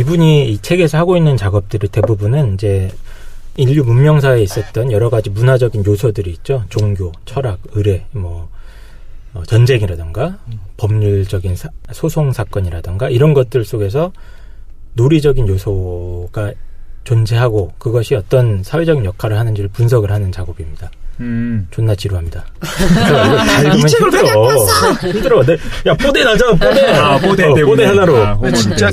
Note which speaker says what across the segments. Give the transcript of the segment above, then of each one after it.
Speaker 1: 이분이 이 책에서 하고 있는 작업들이 대부분은 이제 인류 문명사에 있었던 여러 가지 문화적인 요소들이 있죠. 종교, 철학, 의례, 전쟁이라든가 법률적인 소송 사건이라든가 이런 것들 속에서 논리적인 요소가 존재하고 그것이 어떤 사회적인 역할을 하는지를 분석을 하는 작업입니다. 존나 지루합니다.
Speaker 2: 이 책을 왜 갖고 왔어?
Speaker 1: 힘들어. 야, 뽀대 나자, 뽀대. 뽀대 하나로.
Speaker 3: 진짜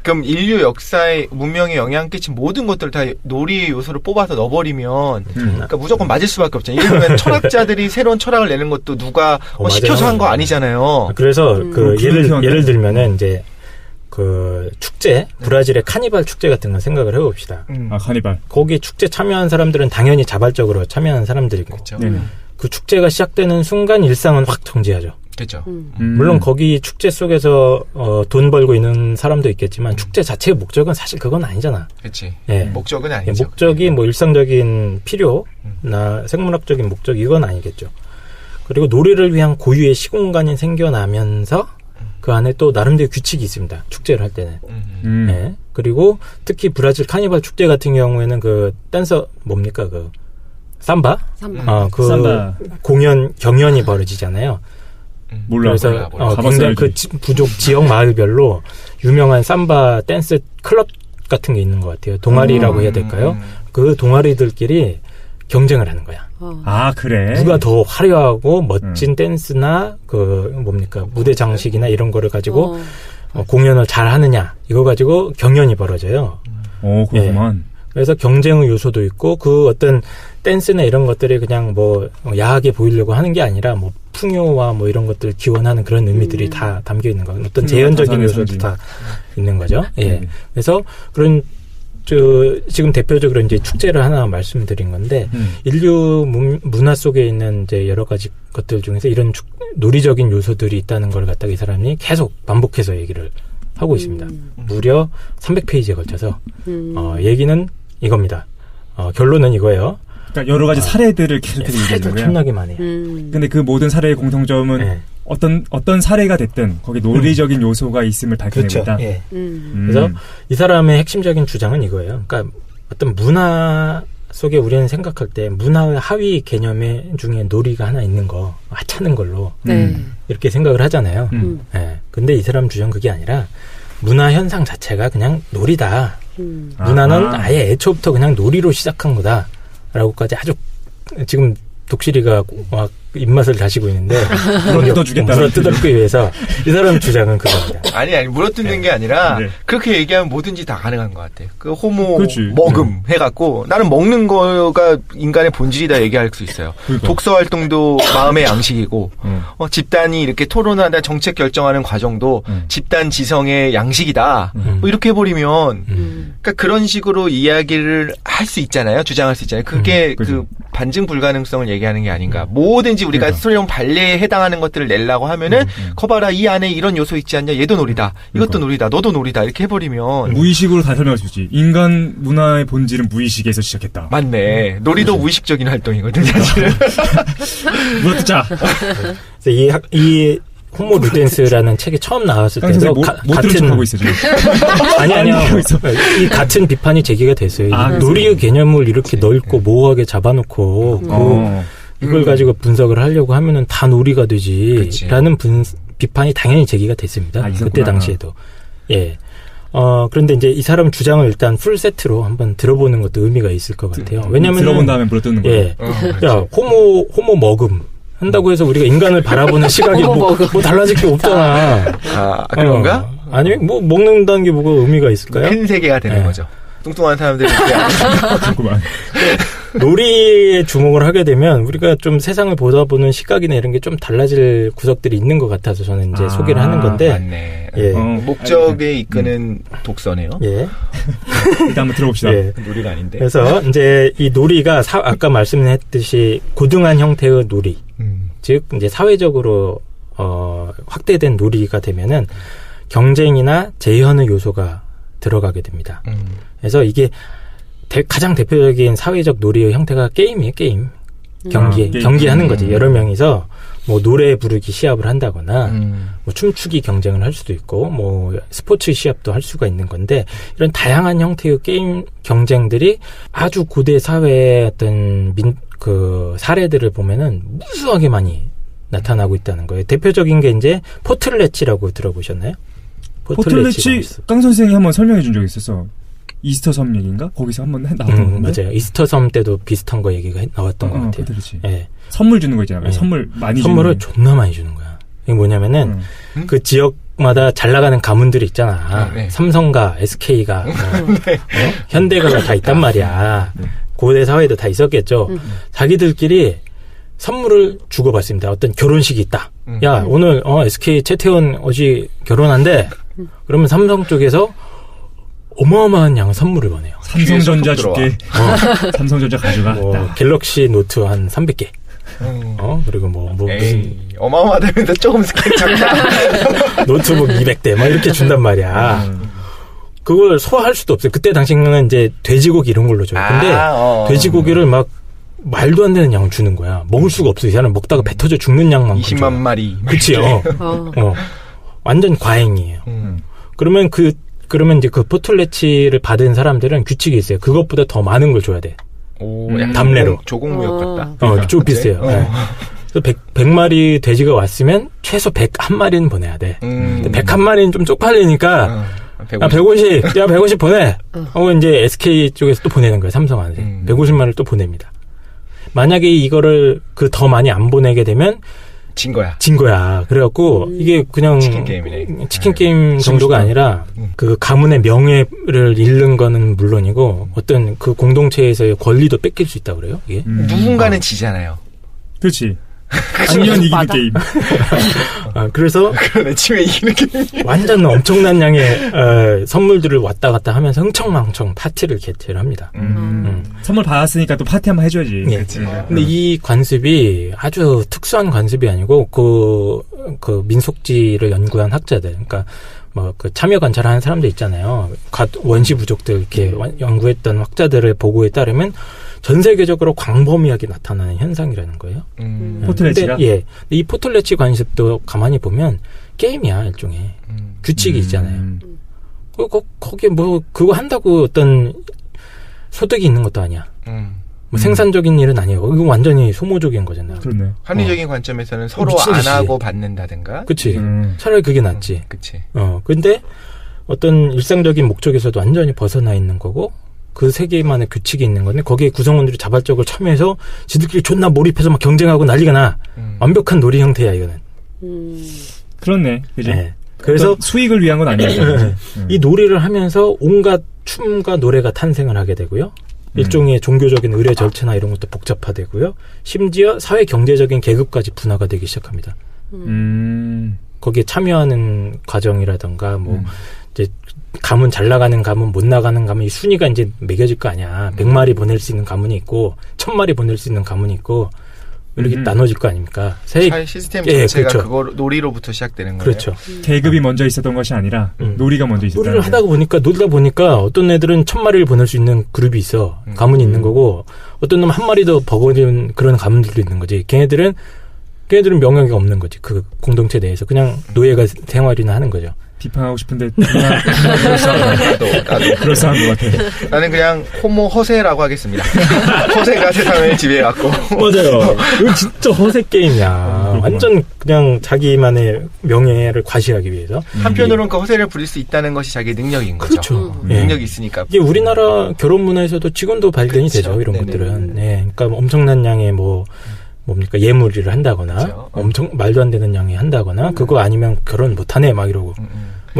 Speaker 3: 그럼 인류 역사에 문명에 영향 끼친 모든 것들을 다 놀이 요소를 뽑아서 넣어버리면 그러니까 무조건 맞을 수밖에 없잖아요. 예를 들면 철학자들이 새로운 철학을 내는 것도 누가 시켜서 한 거 아니잖아요.
Speaker 1: 그래서 예를 들면은 이제 그 축제, 브라질의 카니발 축제 같은 건 생각을 해봅시다.
Speaker 4: 카니발.
Speaker 1: 거기 축제 참여한 사람들은 당연히 자발적으로 참여하는 사람들이고,
Speaker 3: 그렇죠.
Speaker 1: 그 축제가 시작되는 순간 일상은 확 정지하죠.
Speaker 3: 그렇죠.
Speaker 1: 물론 거기 축제 속에서 돈 벌고 있는 사람도 있겠지만 축제 자체의 목적은 사실 그건 아니잖아.
Speaker 3: 그렇지.
Speaker 1: 예.
Speaker 3: 목적은 아니죠.
Speaker 1: 목적이 뭐 일상적인 필요나 생물학적인 목적 이건 아니겠죠. 그리고 놀이를 위한 고유의 시공간이 생겨나면서 그 안에 또 나름대로 규칙이 있습니다. 축제를 할 때는. 네. 그리고 특히 브라질 카니발 축제 같은 경우에는 그 댄서 뭡니까 그 삼바? 그 삼바. 경연이 벌어지잖아요.
Speaker 4: 몰라.
Speaker 1: 그래서 굉장히 그 부족 지역 마을별로 유명한 삼바 댄스 클럽 같은 게 있는 것 같아요. 동아리라고 해야 될까요? 그 동아리들끼리 경쟁을 하는 거야.
Speaker 4: 그래.
Speaker 1: 누가 더 화려하고 멋진 댄스나 무대 장식이나 이런 거를 가지고 공연을 잘 하느냐 이거 가지고 경연이 벌어져요.
Speaker 4: 그렇구만.
Speaker 1: 그래서 경쟁의 요소도 있고 그 어떤 댄스나 이런 것들이 그냥 야하게 보이려고 하는 게 아니라 풍요와 이런 것들을 기원하는 그런 의미들이 다 담겨 있는 거. 어떤 재현적인 요소도 다 있는 거죠. 예. 그래서 그런 지금 대표적으로 이제 축제를 하나 말씀드린 건데 인류 문화 속에 있는 이제 여러 가지 것들 중에서 이런 놀이적인 요소들이 있다는 걸 갖다가 이 사람이 계속 반복해서 얘기를 하고 있습니다. 무려 300페이지에 걸쳐서 얘기는 이겁니다. 결론은 이거예요.
Speaker 4: 그러니까 여러 가지 사례들을 계속해서 얘기하는 거예요.
Speaker 1: 엄청나게 많아요.
Speaker 4: 근데 그 모든 사례의 공통점은 어떤 사례가 됐든 거기 논리적인 요소가 있음을 밝혀냅니다.
Speaker 1: 그렇죠. 예. 그래서 이 사람의 핵심적인 주장은 이거예요. 그러니까 어떤 문화 속에 우리는 생각할 때 문화의 하위 개념의 중에 놀이가 하나 있는 거 하찮은 걸로 이렇게 생각을 하잖아요. 예. 근데 이 사람 주장은 그게 아니라 문화 현상 자체가 그냥 놀이다. 문화는 아예 애초부터 그냥 놀이로 시작한 거다라고까지 아주 지금 독실이가 막 입맛을 다시고 있는데 물어뜯기 위해서 이 사람 주장은 그겁니다.
Speaker 3: 아니 물어뜯는 게 아니라 그렇게 얘기하면 뭐든지 다 가능한 것 같아. 그 호모 먹음 해갖고 나는 먹는 거가 인간의 본질이다 얘기할 수 있어요. 그러니까. 독서 활동도 마음의 양식이고 집단이 이렇게 토론하다 정책 결정하는 과정도 집단 지성의 양식이다. 이렇게 해버리면 그러니까 그런 식으로 이야기를 할 수 있잖아요. 주장할 수 있잖아요. 그게 그 반증 불가능성을 얘기하는 게 아닌가. 뭐든지 우리가 소련 발레에 해당하는 것들을 내려고 하면은 커봐라 이 안에 이런 요소 있지 않냐. 얘도 놀이다. 이것도 놀이다. 너도 놀이다. 이렇게 해버리면
Speaker 4: 무의식으로 다 설명할 수 있지. 인간 문화의 본질은 무의식에서 시작했다.
Speaker 3: 맞네. 놀이도 무의식적인 활동이거든 사실은.
Speaker 4: 물어뜯자.
Speaker 1: 이 호모 루덴스라는 책이 처음 나왔을 때도
Speaker 4: 같은 하고 있어 지금.
Speaker 1: 아니요. 이 같은 비판이 제기가 됐어요. 놀이의 개념을 이렇게 넓고 모호하게 잡아놓고 이걸 가지고 분석을 하려고 하면은 다 놀이가 되지라는 비판이 당연히 제기가 됐습니다. 그때 당시에도. 예. 그런데 이제 이 사람 주장을 일단 풀 세트로 한번 들어보는 것도 의미가 있을 것 같아요. 왜냐면
Speaker 4: 들어본 다음에 물어뜯는 거예요.
Speaker 1: 예. 야, 호모 먹음. 한다고 해서 우리가 인간을 바라보는 시각이 뭐 달라질 게 없잖아.
Speaker 3: 그런가?
Speaker 1: 아니, 먹는다는 게 뭐가 의미가 있을까요?
Speaker 3: 큰 세계가 되는 거죠. 뚱뚱한 사람들이
Speaker 1: 놀이에 주목을 하게 되면 우리가 좀 세상을 보다 보는 시각이나 이런 게 좀 달라질 구석들이 있는 것 같아서 저는 이제 소개를 하는 건데.
Speaker 3: 맞네. 예. 목적에 이끄는 독서네요.
Speaker 1: 예.
Speaker 4: 일단 한번 들어봅시다.
Speaker 1: 예.
Speaker 3: 놀이가 아닌데.
Speaker 1: 그래서 이제 이 놀이가 아까 말씀했듯이 고등한 형태의 놀이. 즉 이제 사회적으로 확대된 놀이가 되면은 경쟁이나 재현의 요소가 들어가게 됩니다. 그래서 이게 가장 대표적인 사회적 놀이의 형태가 게임이에요. 게임. 경기하는 거지. 여러 명이서 뭐 노래 부르기 시합을 한다거나 뭐 춤추기 경쟁을 할 수도 있고 뭐 스포츠 시합도 할 수가 있는 건데 이런 다양한 형태의 게임 경쟁들이 아주 고대 사회의 어떤 그 사례들을 보면은 무수하게 많이 나타나고 있다는 거예요. 대표적인 게 이제 포틀레치라고 들어보셨나요?
Speaker 4: 포틀레치 깡 선생이 한번 설명해 준 적이 있었어. 이스터 섬 얘기인가? 거기서 한번 나왔던 건데.
Speaker 1: 맞아요. 이스터 섬 때도 비슷한 거 얘기가 나왔던 것 같아요.
Speaker 4: 예. 선물 주는 거 있잖아요. 네. 선물 많이
Speaker 1: 선물을 존나 많이 주는 거야. 이게 뭐냐면은 그 지역마다 잘 나가는 가문들이 있잖아. 삼성가, SK가, 현대가가 다 있단 말이야. 고대 사회도 다 있었겠죠. 자기들끼리 선물을 주고받습니다. 어떤 결혼식이 있다. 야, 오늘 SK 최태원 어지 결혼한대. 그러면 삼성 쪽에서 어마어마한 양의 선물을 보내요.
Speaker 4: 삼성전자 줄게. 삼성전자 가져가.
Speaker 1: 갤럭시 노트 한 300개. 그리고 무슨
Speaker 3: 어마어마하다면서 조금 스케일 작다.
Speaker 1: 노트북 200대 막 이렇게 준단 말이야. 그걸 소화할 수도 없어요. 그때 당시에는 이제 돼지고기 이런 걸로 줘요. 근데 돼지고기를 막 말도 안 되는 양을 주는 거야. 먹을 수가 없어요. 이 사람 먹다가 배 터져 죽는 양만큼.
Speaker 3: 20만 마리.
Speaker 1: 그치, 완전 과잉이에요. 그러면 이제 그 포틀레치를 받은 사람들은 규칙이 있어요. 그것보다 더 많은 걸 줘야 돼. 담례로.
Speaker 3: 조공무역 같다.
Speaker 1: 좀 비슷해요. 그래서 100마리 돼지가 왔으면 최소 101마리는 보내야 돼. 101마리는 좀 쪽팔리니까 150. 야, 150 보내. 이제 SK 쪽에서 또 보내는 거예요. 삼성한테. 150마리를 또 보냅니다. 만약에 이거를 더 많이 안 보내게 되면
Speaker 3: 진 거야.
Speaker 1: 그래갖고 이게 그냥
Speaker 3: 치킨 게임이네.
Speaker 1: 치킨 게임 정도가 아니라 그 가문의 명예를 잃는 거는 물론이고 어떤 그 공동체에서의 권리도 뺏길 수 있다 그래요. 이게
Speaker 3: 누군가는 지잖아요.
Speaker 4: 그렇지. 아니면 이기는 게임.
Speaker 1: 그래서
Speaker 3: 그러네. 치면 이기는 게임.
Speaker 1: 완전 엄청난 양의 선물들을 왔다 갔다 하면서 흥청망청 파티를 개최를 합니다.
Speaker 4: 선물 받았으니까 또 파티 한번 해줘야지.
Speaker 1: 예. 근데 이 관습이 아주 특수한 관습이 아니고 그 민속지를 연구한 학자들, 그러니까 그 참여 관찰하는 사람들 있잖아요. 원시 부족들 이렇게 연구했던 학자들의 보고에 따르면 전 세계적으로 광범위하게 나타나는 현상이라는 거예요.
Speaker 4: 포틀레치가?
Speaker 1: 근데 이 포틀레치 관습도 가만히 보면 게임이야, 일종의. 규칙이 있잖아요. 거기에 그거 한다고 어떤 소득이 있는 것도 아니야. 생산적인 일은 아니에요. 이거 완전히 소모적인 거잖아요.
Speaker 4: 그렇네.
Speaker 3: 합리적인 관점에서는 서로 안 하고 받는다든가.
Speaker 1: 그치. 차라리 그게 낫지.
Speaker 3: 그치.
Speaker 1: 근데 어떤 일상적인 목적에서도 완전히 벗어나 있는 거고, 그 세계만의 규칙이 있는 건데 거기에 구성원들이 자발적으로 참여해서 지들끼리 존나 몰입해서 막 경쟁하고 난리가 나. 완벽한 놀이 형태야 이거는.
Speaker 4: 그렇네. 그죠?
Speaker 1: 네. 그래서
Speaker 4: 수익을 위한 건 아니에요.
Speaker 1: 이 놀이를 하면서 온갖 춤과 노래가 탄생을 하게 되고요. 일종의 종교적인 의례 절차나 이런 것도 복잡화되고요. 심지어 사회 경제적인 계급까지 분화가 되기 시작합니다. 거기에 참여하는 과정이라던가 이제 가문 잘 나가는 가문 못 나가는 가문 이 순위가 이제 매겨질 거 아니야. 100마리 보낼 수 있는 가문이 있고 1000마리 보낼 수 있는 가문이 있고 이렇게 나눠질 거 아닙니까?
Speaker 3: 사회 시스템 자체가 그렇죠. 그거 놀이로부터 시작되는 거예요.
Speaker 1: 그렇죠.
Speaker 4: 계급이 먼저 있었던 것이 아니라 놀이가 먼저 있었다.
Speaker 1: 놀이를 놀다 보니까 어떤 애들은 1000마리를 보낼 수 있는 그룹이 있어. 가문이 있는 거고 어떤 놈 한 마리 더 버거는 그런 가문들도 있는 거지. 걔네들은 명예가 없는 거지. 그 공동체 내에서 그냥 노예가 생활이나 하는 거죠.
Speaker 4: 비판하고 싶은데 나도 그럴싸한 것 같아.
Speaker 3: 나는 그냥 호모 허세라고 하겠습니다. 허세가 세상을 지배해갖고.
Speaker 1: 맞아요. 이거 진짜 허세 게임이야. 완전 그냥 자기만의 명예를 과시하기 위해서.
Speaker 3: 한편으로는 그 허세를 부릴 수 있다는 것이 자기의 능력인 거죠.
Speaker 1: 그렇죠.
Speaker 3: 능력이 있으니까.
Speaker 1: 이게 우리나라 결혼 문화에서도 지금도 발견이 되죠. 이런 것들은. 네. 그러니까 엄청난 양의 뭡니까 예물이를 한다거나 그렇죠. 엄청 말도 안 되는 양이 한다거나 그거 아니면 결혼 못하네 막 이러고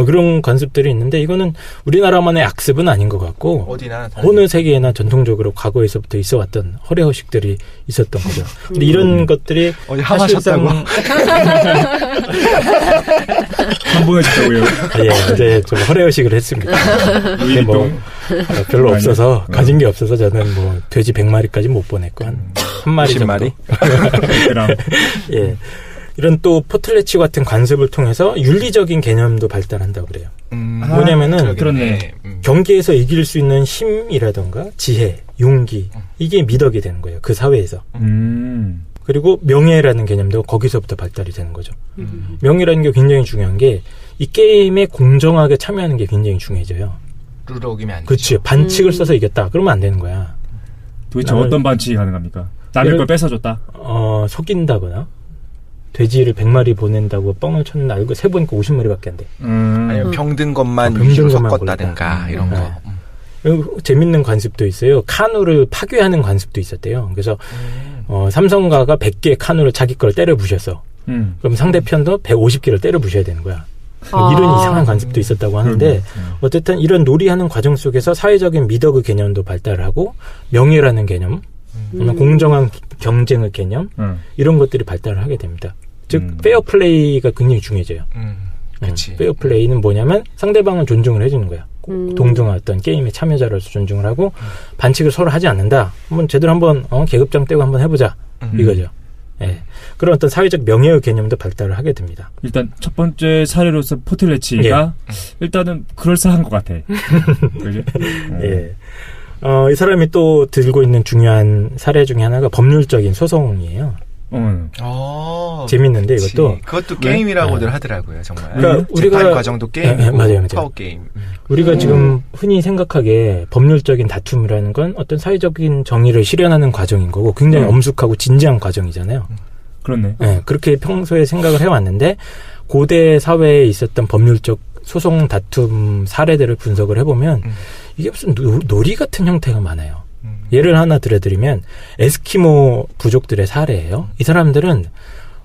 Speaker 1: 그런 관습들이 있는데 이거는 우리나라만의 악습은 아닌 것 같고 어느 세계에나 전통적으로 과거에서부터 있어왔던 허례허식들이 있었던 거죠. 근데 이런 것들이
Speaker 3: 하마셨다고
Speaker 4: 한 번에 주자고요.
Speaker 1: 예, 이제 좀 허례허식을 했습니다. 근데 별로 없어서 가진 게 없어서 저는 돼지 100마리까지 못 보냈고 한 마리 정도. 예. 이런 또 포틀레치 같은 관습을 통해서 윤리적인 개념도 발달한다고 그래요. 뭐냐면은 경기에서 이길 수 있는 힘이라던가 지혜, 용기 이게 미덕이 되는 거예요. 그 사회에서. 그리고 명예라는 개념도 거기서부터 발달이 되는 거죠. 명예라는 게 굉장히 중요한 게 이 게임에 공정하게 참여하는 게 굉장히 중요해져요.
Speaker 3: 룰을 어기면 안 되죠.
Speaker 1: 그렇지. 반칙을 써서 이겼다. 그러면 안 되는 거야.
Speaker 4: 도대체 어떤 반칙이 가능합니까? 남의 걸 뺏어줬다?
Speaker 1: 속인다거나 돼지를 100마리 보낸다고 뻥을 쳤는데 알고 세보니까 50마리밖에 안 돼.
Speaker 3: 아니면 병든 것만 위주로 섞었다든가 이런 거.
Speaker 1: 재밌는 관습도 있어요. 카누를 파괴하는 관습도 있었대요. 그래서 삼성가가 100개의 카누를 자기 걸 때려 부셨어. 그럼 상대편도 150개를 때려 부셔야 되는 거야. 이런 이상한 관습도 있었다고 하는데 어쨌든 이런 놀이하는 과정 속에서 사회적인 미덕의 개념도 발달을 하고 명예라는 개념, 공정한 경쟁의 개념 이런 것들이 발달을 하게 됩니다. 즉 페어플레이가 굉장히 중요해져요. 페어플레이는 뭐냐면 상대방을 존중을 해주는 거야. 동등한 어떤 게임의 참여자로서 존중을 하고 반칙을 서로 하지 않는다. 제대로 한번 계급장 떼고 한번 해보자 이거죠. 예. 그런 어떤 사회적 명예의 개념도 발달을 하게 됩니다.
Speaker 4: 일단 첫 번째 사례로서 포틀레치가 일단은 그럴싸한 것 같아. 그죠?
Speaker 1: 예. 이 사람이 또 들고 있는 중요한 사례 중에 하나가 법률적인 소송이에요. 재밌는데 이것도
Speaker 3: 그것도 게임이라고들 하더라고요, 정말.
Speaker 1: 그러니까
Speaker 3: 재판 과정도 게임이고
Speaker 1: 맞아요.
Speaker 3: 파워 게임.
Speaker 1: 우리가 지금 흔히 생각하기에 법률적인 다툼이라는 건 어떤 사회적인 정의를 실현하는 과정인 거고 굉장히 엄숙하고 진지한 과정이잖아요.
Speaker 4: 그렇네.
Speaker 1: 네, 그렇게 평소에 생각을 해왔는데 고대 사회에 있었던 법률적 소송 다툼 사례들을 분석을 해보면 이게 무슨 놀이 같은 형태가 많아요. 예를 하나 들어드리면 에스키모 부족들의 사례예요. 이 사람들은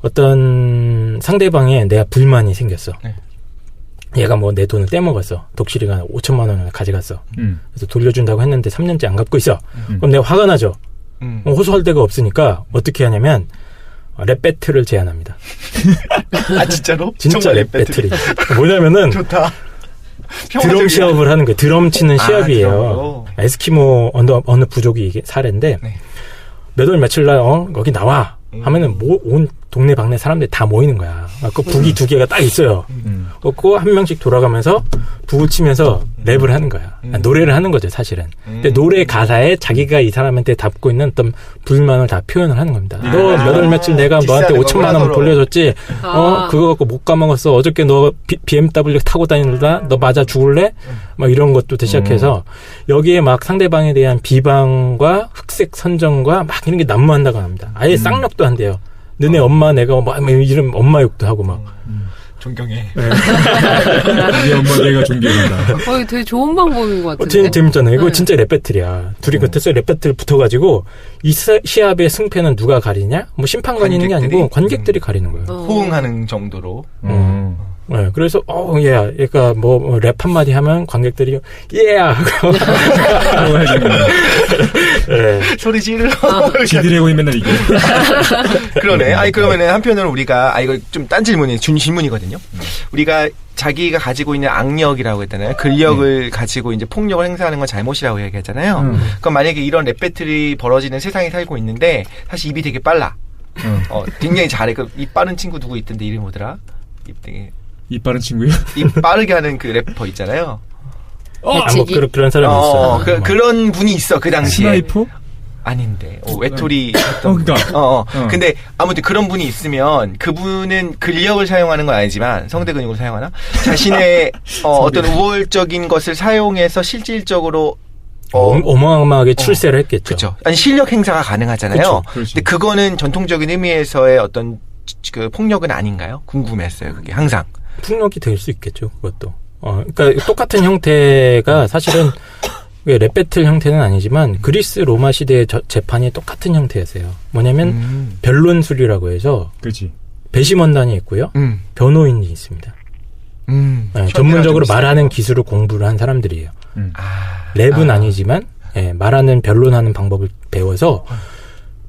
Speaker 1: 어떤 상대방에 내가 불만이 생겼어. 얘가 뭐 내 돈을 떼먹었어. 독실이가 5천만 원을 가져갔어. 그래서 돌려준다고 했는데 3년째 안 갚고 있어. 그럼 내가 화가 나죠. 호소할 데가 없으니까 어떻게 하냐면 랩 배틀을 제안합니다.
Speaker 3: 아 진짜로?
Speaker 1: 진짜 랩 배틀이. 뭐냐면은
Speaker 3: 좋다.
Speaker 1: 드럼 시합을 하는 거예요. 드럼 치는 시합이에요. 에스키모 어느 부족이 이게 사례인데 몇 월 며칠 날 거기 나와 하면은 온 동네 방네 사람들이 다 모이는 거야. 그 북이 두 개가 딱 있어요. 그거 한 명씩 돌아가면서 북을 치면서 랩을 하는 거야. 노래를 하는 거죠, 사실은. 근데 노래 가사에 자기가 이 사람한테 담고 있는 어떤 불만을 다 표현을 하는 겁니다. 너 몇 월 며칠 내가 너한테 5천만 원 돌려줬지? 그거 갖고 못 까먹었어. 어저께 너 BMW 타고 다니느라 너 맞아 죽을래? 막 이런 것부터 시작해서 여기에 막 상대방에 대한 비방과 흑색 선정과 막 이런 게 난무한다고 합니다. 아예 쌍욕도 한대요. 너네 엄마 내가 뭐 이런 엄마 욕도 하고 막
Speaker 3: 존경해.
Speaker 4: 우리 엄마 내가 존경한다.
Speaker 5: 되게 좋은 방법인 것 같은데.
Speaker 1: 재밌잖아요. 이거 진짜 랩 배틀이야. 둘이 겉에서 랩 배틀 붙어가지고 이 시합의 승패는 누가 가리냐? 뭐 심판관이 있는 게 아니고 관객들이 가리는 거예요.
Speaker 3: 호응하는 정도로.
Speaker 1: 네, 그래서 얘가 뭐 랩 한마디 하면 관객들이 하고
Speaker 3: 네. 소리 지르러
Speaker 4: 기드래곤이 맨날 이겨.
Speaker 3: 그러네. 아니 그러면은 한편으로 우리가 이거 좀 딴 질문이거든요. 우리가 자기가 가지고 있는 악력이라고 했잖아요. 근력을 가지고 이제 폭력을 행사하는 건 잘못이라고 얘기했잖아요. 그럼 만약에 이런 랩 배틀이 벌어지는 세상에 살고 있는데 사실 입이 되게 빨라. 굉장히 잘해. 입 빠른 친구 누구 있던데 이름 뭐더라?
Speaker 4: 입 빠른 친구요?
Speaker 3: 입 빠르게 하는 그 래퍼 있잖아요.
Speaker 1: 뭐 그런 사람이 있어요.
Speaker 3: 그런 분이 있어 그 당시에.
Speaker 4: 스나이퍼?
Speaker 3: 아닌데 외톨이 했던
Speaker 4: 그러니까.
Speaker 3: 근데 아무튼 그런 분이 있으면 그분은 근력을 사용하는 건 아니지만 성대 근육을 사용하나? 자신의 어떤 우월적인 것을 사용해서 실질적으로
Speaker 1: 어마어마하게 출세를 했겠죠.
Speaker 3: 그렇죠. 아니 실력 행사가 가능하잖아요. 근데 그거는 전통적인 의미에서의 어떤 그 폭력은 아닌가요? 궁금했어요. 그게 항상
Speaker 1: 폭력이 될 수 있겠죠. 그것도. 그러니까 똑같은 형태가 사실은 랩 배틀 형태는 아니지만 그리스 로마 시대의 재판이 똑같은 형태였어요. 뭐냐면 변론술이라고 해서
Speaker 4: 그렇지.
Speaker 1: 배심원단이 있고요. 변호인이 있습니다. 네, 전문적으로 말하는 기술을 공부를 한 사람들이에요. 랩은 아니지만 말하는 변론하는 방법을 배워서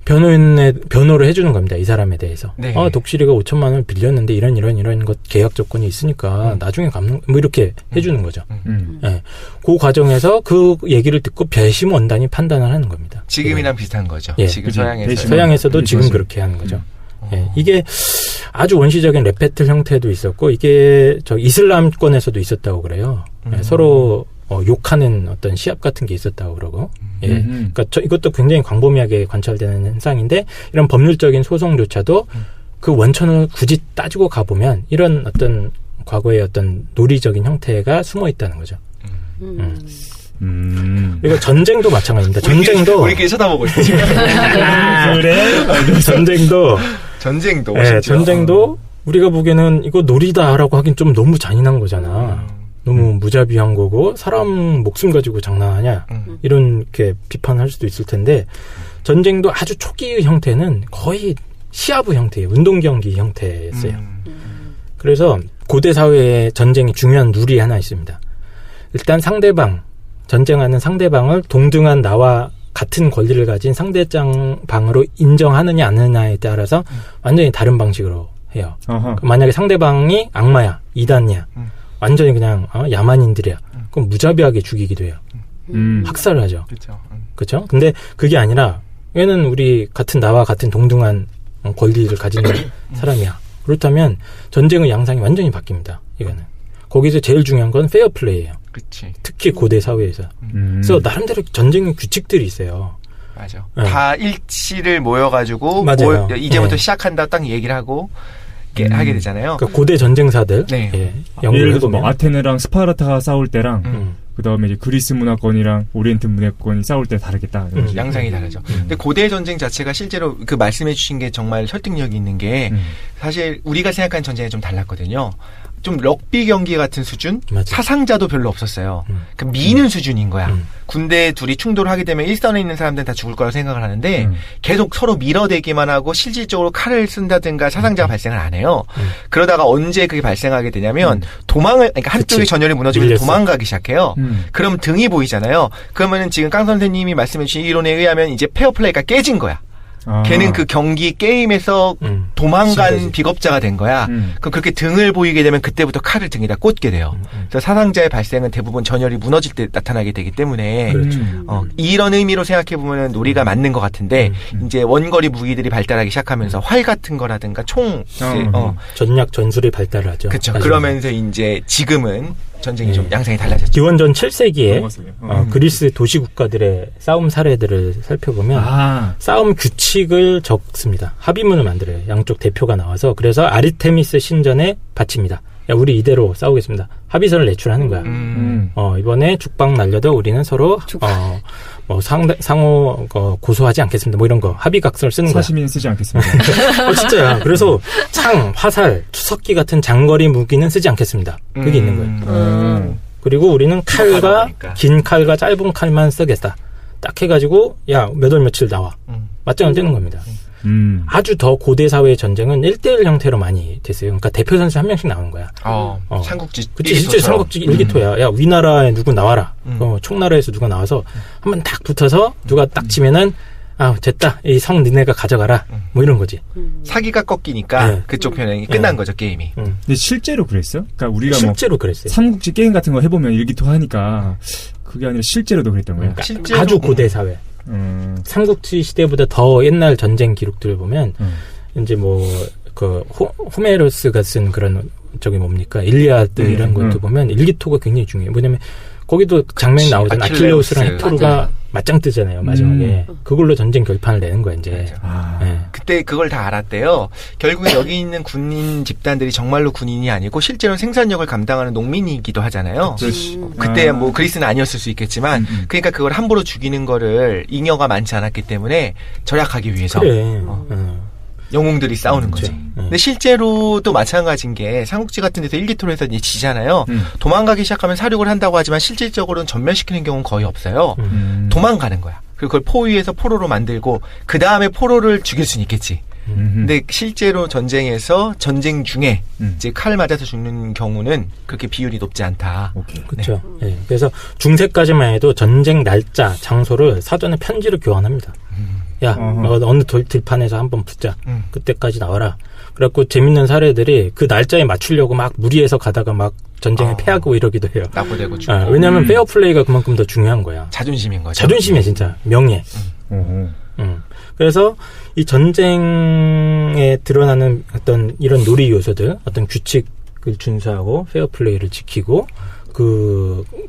Speaker 1: 변호를 해주는 겁니다. 이 사람에 대해서. 네. 독실이가 5천만 원을 빌렸는데 이런 것 계약 조건이 있으니까 나중에 갚는 뭐 이렇게 해주는 거죠. 네. 그 과정에서 그 얘기를 듣고 배심 원단이 판단을 하는 겁니다.
Speaker 3: 지금이랑 비슷한 거죠. 지금
Speaker 1: 서양에서도 지금 그렇게 하는 거죠. 이게 아주 원시적인 랩 배틀 형태도 있었고 이게 이슬람권에서도 있었다고 그래요. 서로 욕하는 어떤 시합 같은 게 있었다고 그러고, 예. 그러니까 이것도 굉장히 광범위하게 관찰되는 현상인데, 이런 법률적인 소송조차도 그 원천을 굳이 따지고 가보면, 이런 어떤 과거의 어떤 논리적인 형태가 숨어 있다는 거죠. 그리고 전쟁도 마찬가지입니다. 전쟁도.
Speaker 3: 우리끼리 쳐다보고 있어, 지금.
Speaker 1: 그래? 전쟁도. 네, 전쟁도 우리가 보기에는 이거 놀이다라고 하긴 좀 너무 잔인한 거잖아. 너무 무자비한 거고 사람 목숨 가지고 장난하냐 이렇게 비판할 수도 있을 텐데 전쟁도 아주 초기의 형태는 거의 시합의 형태예요. 운동 경기 형태였어요. 그래서 고대 사회의 전쟁이 중요한 룰이 하나 있습니다. 일단 전쟁하는 상대방을 동등한 나와 같은 권리를 가진 상대방으로 인정하느냐 안 하느냐에 따라서 완전히 다른 방식으로 해요. 만약에 상대방이 악마야, 이단이야, 완전히 그냥 야만인들이야. 그럼 무자비하게 죽이기도 해요. 학살을 하죠. 그렇죠? 근데 그게 아니라 얘는 나와 같은 동등한 권리를 가진 사람이야. 그렇다면 전쟁의 양상이 완전히 바뀝니다. 이거는. 거기서 제일 중요한 건 페어 플레이예요.
Speaker 3: 그치.
Speaker 1: 특히 고대 사회에서. 그래서 나름대로 전쟁의 규칙들이 있어요.
Speaker 3: 맞아. 네. 다 일치를 모여가지고 이제부터 시작한다 딱 얘기를 하고 하게 되잖아요.
Speaker 1: 그러니까 고대 전쟁사들.
Speaker 4: 네. 예, 예를 들어서 뭐 아테네랑 스파르타가 싸울 때랑 그 다음에 이제 그리스 문화권이랑 오리엔트 문화권이 싸울 때 다르겠다.
Speaker 3: 양상이 다르죠. 근데 고대 전쟁 자체가 실제로 그 말씀해주신 게 정말 설득력이 있는 게 사실 우리가 생각하는 전쟁이 좀 달랐거든요. 좀 럭비 경기 같은 수준? 맞아. 사상자도 별로 없었어요. 그러니까 미는 수준인 거야. 군대 둘이 충돌을 하게 되면 일선에 있는 사람들은 다 죽을 거라고 생각을 하는데 계속 서로 밀어대기만 하고 실질적으로 칼을 쓴다든가 사상자가 발생을 안 해요. 그러다가 언제 그게 발생하게 되냐면 그러니까 한쪽의 전열이 무너지면 도망가기 시작해요. 그럼 등이 보이잖아요. 그러면은 지금 깡 선생님이 말씀해 주신 이론에 의하면 이제 페어플레이가 깨진 거야. 걔는 그 경기 게임에서 도망간 비겁자가 된 거야. 그럼 그렇게 등을 보이게 되면 그때부터 칼을 등에다 꽂게 돼요. 그래서 사상자의 발생은 대부분 전열이 무너질 때 나타나게 되기 때문에 이런 의미로 생각해 보면 놀이가 맞는 것 같은데 이제 원거리 무기들이 발달하기 시작하면서 활 같은 거라든가 총
Speaker 1: 전략 전술이 발달하죠.
Speaker 3: 그렇죠. 그러면서 이제 지금은 전쟁이 좀 양상이 달라졌죠.
Speaker 1: 기원전 7세기에 그리스 도시 국가들의 싸움 사례들을 살펴보면 싸움 규칙을 적습니다. 합의문을 만들어요. 양쪽 대표가 나와서. 그래서 아르테미스 신전에 바칩니다. 야, 우리 이대로 싸우겠습니다. 합의서를 내출하는 거야. 이번에 죽방 날려도 우리는 서로 상호 고소하지 않겠습니다. 뭐 이런 거 합의각서를 쓰는 거야.
Speaker 4: 사시미는 쓰지 않겠습니다.
Speaker 1: 진짜야. 그래서 창, 화살, 투석기 같은 장거리 무기는 쓰지 않겠습니다. 그게 있는 거예요. 그리고 우리는 긴 칼과 짧은 칼만 쓰겠다. 딱 해가지고 몇 월 며칠 나와. 맞짱을 뜨는 겁니다. 아주 더 고대 사회의 전쟁은 1대1 형태로 많이 됐어요. 그러니까 대표 선수 한 명씩 나오는 거야.
Speaker 3: 삼국지.
Speaker 1: 그치, 실제 삼국지 일기토야. 야, 위나라에 누구 나와라. 총나라에서 누가 나와서 한번 딱 붙어서 누가 딱 치면은 됐다. 이 성 니네가 가져가라. 뭐 이런 거지.
Speaker 3: 사기가 꺾이니까 그쪽 편이 끝난 거죠, 게임이.
Speaker 4: 근데 실제로 그랬어요? 그러니까 우리가
Speaker 1: 실제로 그랬어요.
Speaker 4: 삼국지 게임 같은 거 해보면 일기토 하니까 그게 아니라 실제로도 그랬던 거예요.
Speaker 1: 그러니까 아주 고대 사회. 삼국지 시대보다 더 옛날 전쟁 기록들을 보면 이제 호메로스가 쓴 그런 저기 뭡니까 일리아드 이런 것도 보면 일기토가 굉장히 중요해요. 뭐냐면 거기도 장면이 나오잖아요. 아킬레우스랑 헥토르가 맞짱 뜨잖아요. 마지막에 그걸로 전쟁 결판을 내는 거야 이제.
Speaker 3: 네. 그때 그걸 다 알았대요. 결국에 여기 있는 군인 집단들이 정말로 군인이 아니고 실제로는 생산력을 감당하는 농민이기도 하잖아요. 그때 그리스는 아니었을 수 있겠지만 그러니까 그걸 함부로 죽이는 거를 잉여가 많지 않았기 때문에 절약하기 위해서 영웅들이 싸우는 거지. 근데 실제로도 마찬가지인 게 삼국지 같은 데서 일기토로 해서 이제 지잖아요. 도망가기 시작하면 사륙을 한다고 하지만 실질적으로는 전멸시키는 경우는 거의 없어요. 도망가는 거야. 그리고 그걸 포 위에서 포로로 만들고 그 다음에 포로를 죽일 수는 있겠지. 근데 실제로 전쟁에서 전쟁 중에 이제 칼 맞아서 죽는 경우는 그렇게 비율이 높지 않다.
Speaker 1: 그렇죠. 네. 그래서 중세까지만 해도 전쟁 날짜, 장소를 사전에 편지로 교환합니다. 어느 들판에서 한번 붙자. 그때까지 나와라. 그래갖고 재밌는 사례들이 그 날짜에 맞추려고 막 무리해서 가다가 막 전쟁을 패하고 이러기도 해요.
Speaker 3: 납부되고 죽고.
Speaker 1: 왜냐하면 페어플레이가 그만큼 더 중요한 거야.
Speaker 3: 자존심인 거죠.
Speaker 1: 자존심이야 진짜. 명예. 그래서 이 전쟁에 드러나는 어떤 이런 놀이 요소들, 어떤 규칙을 준수하고 페어플레이를 지키고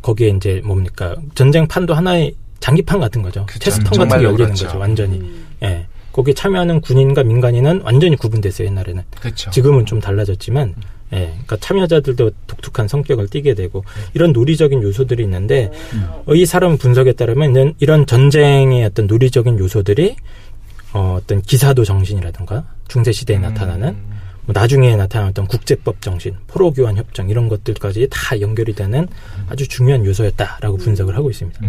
Speaker 1: 거기에 이제 뭡니까 전쟁판도 하나의 장기판 같은 거죠.
Speaker 3: 그쵸.
Speaker 1: 체스판 같은 게 열리는
Speaker 3: 그렇죠.
Speaker 1: 거죠. 완전히. 예. 거기에 참여하는 군인과 민간인은 완전히 구분됐어요. 옛날에는.
Speaker 3: 그쵸.
Speaker 1: 지금은 좀 달라졌지만, 예. 그러니까 참여자들도 독특한 성격을 띠게 되고 이런 논리적인 요소들이 있는데 이 사람 분석에 따르면 이런 전쟁의 어떤 논리적인 요소들이 어떤 기사도 정신이라든가 중세 시대에 나타나는 뭐 나중에 나타난 어떤 국제법 정신, 포로 교환 협정 이런 것들까지 다 연결이 되는 아주 중요한 요소였다라고 분석을 하고 있습니다.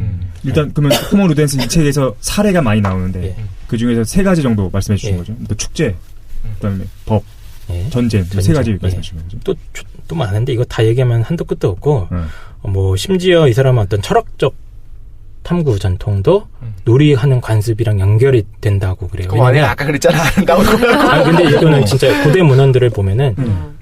Speaker 4: 일단 그러면 호모 루덴스 이 책에서 사례가 많이 나오는데
Speaker 1: 예.
Speaker 4: 그 중에서 3가지 정도 말씀해 주신
Speaker 1: 예.
Speaker 4: 거죠. 또 축제, 그다음에 법,
Speaker 1: 예.
Speaker 4: 전쟁 3가지
Speaker 1: 예.
Speaker 4: 말씀해 주신 거죠.
Speaker 1: 또 많은데 이거 다 얘기하면 한도 끝도 없고 뭐 심지어 이 사람은 어떤 철학적 탐구 전통도 놀이하는 관습이랑 연결이 된다고 그래요.
Speaker 3: 그 안에 아까 그랬잖아. 나올 거라고.
Speaker 1: 근데 이거는 진짜 고대 문헌들을 보면은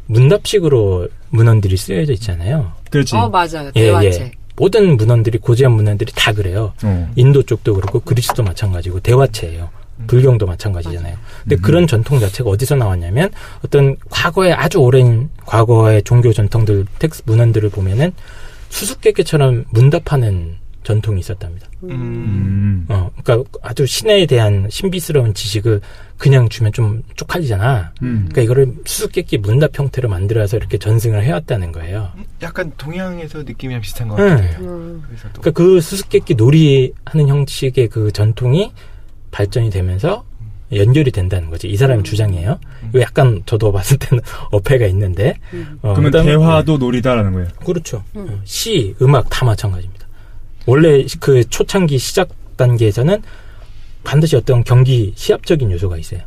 Speaker 1: 문답식으로 문헌들이 쓰여져 있잖아요.
Speaker 4: 그렇지.
Speaker 5: 맞아요. 대화책.
Speaker 1: 예. 모든 문헌들이 고대한 문헌들이 다 그래요. 인도 쪽도 그렇고 그리스도 마찬가지고 대화체예요. 불경도 마찬가지잖아요. 근데 그런 전통 자체가 어디서 나왔냐면 어떤 과거에 아주 오랜 과거의 종교 전통들 텍스트 문헌들을 보면은 수수께끼처럼 문답하는 전통이 있었답니다. 그러니까 아주 신에 대한 신비스러운 지식을 그냥 주면 좀 쪽팔리잖아. 그러니까 이거를 수수께끼 문답 형태로 만들어서 이렇게 전승을 해왔다는 거예요.
Speaker 3: 약간 동양에서 느낌이랑 비슷한 것 같아요.
Speaker 1: 그러니까 그 수수께끼 놀이하는 형식의 그 전통이 발전이 되면서 연결이 된다는 거지. 이 사람의 주장이에요. 이거 약간 저도 봤을 때는 어폐가 있는데.
Speaker 4: 그러면 대화도 놀이다라는 거예요.
Speaker 1: 그렇죠. 시, 음악 다 마찬가지입니다. 원래 그 초창기 시작 단계에서는 반드시 어떤 경기 시합적인 요소가 있어요.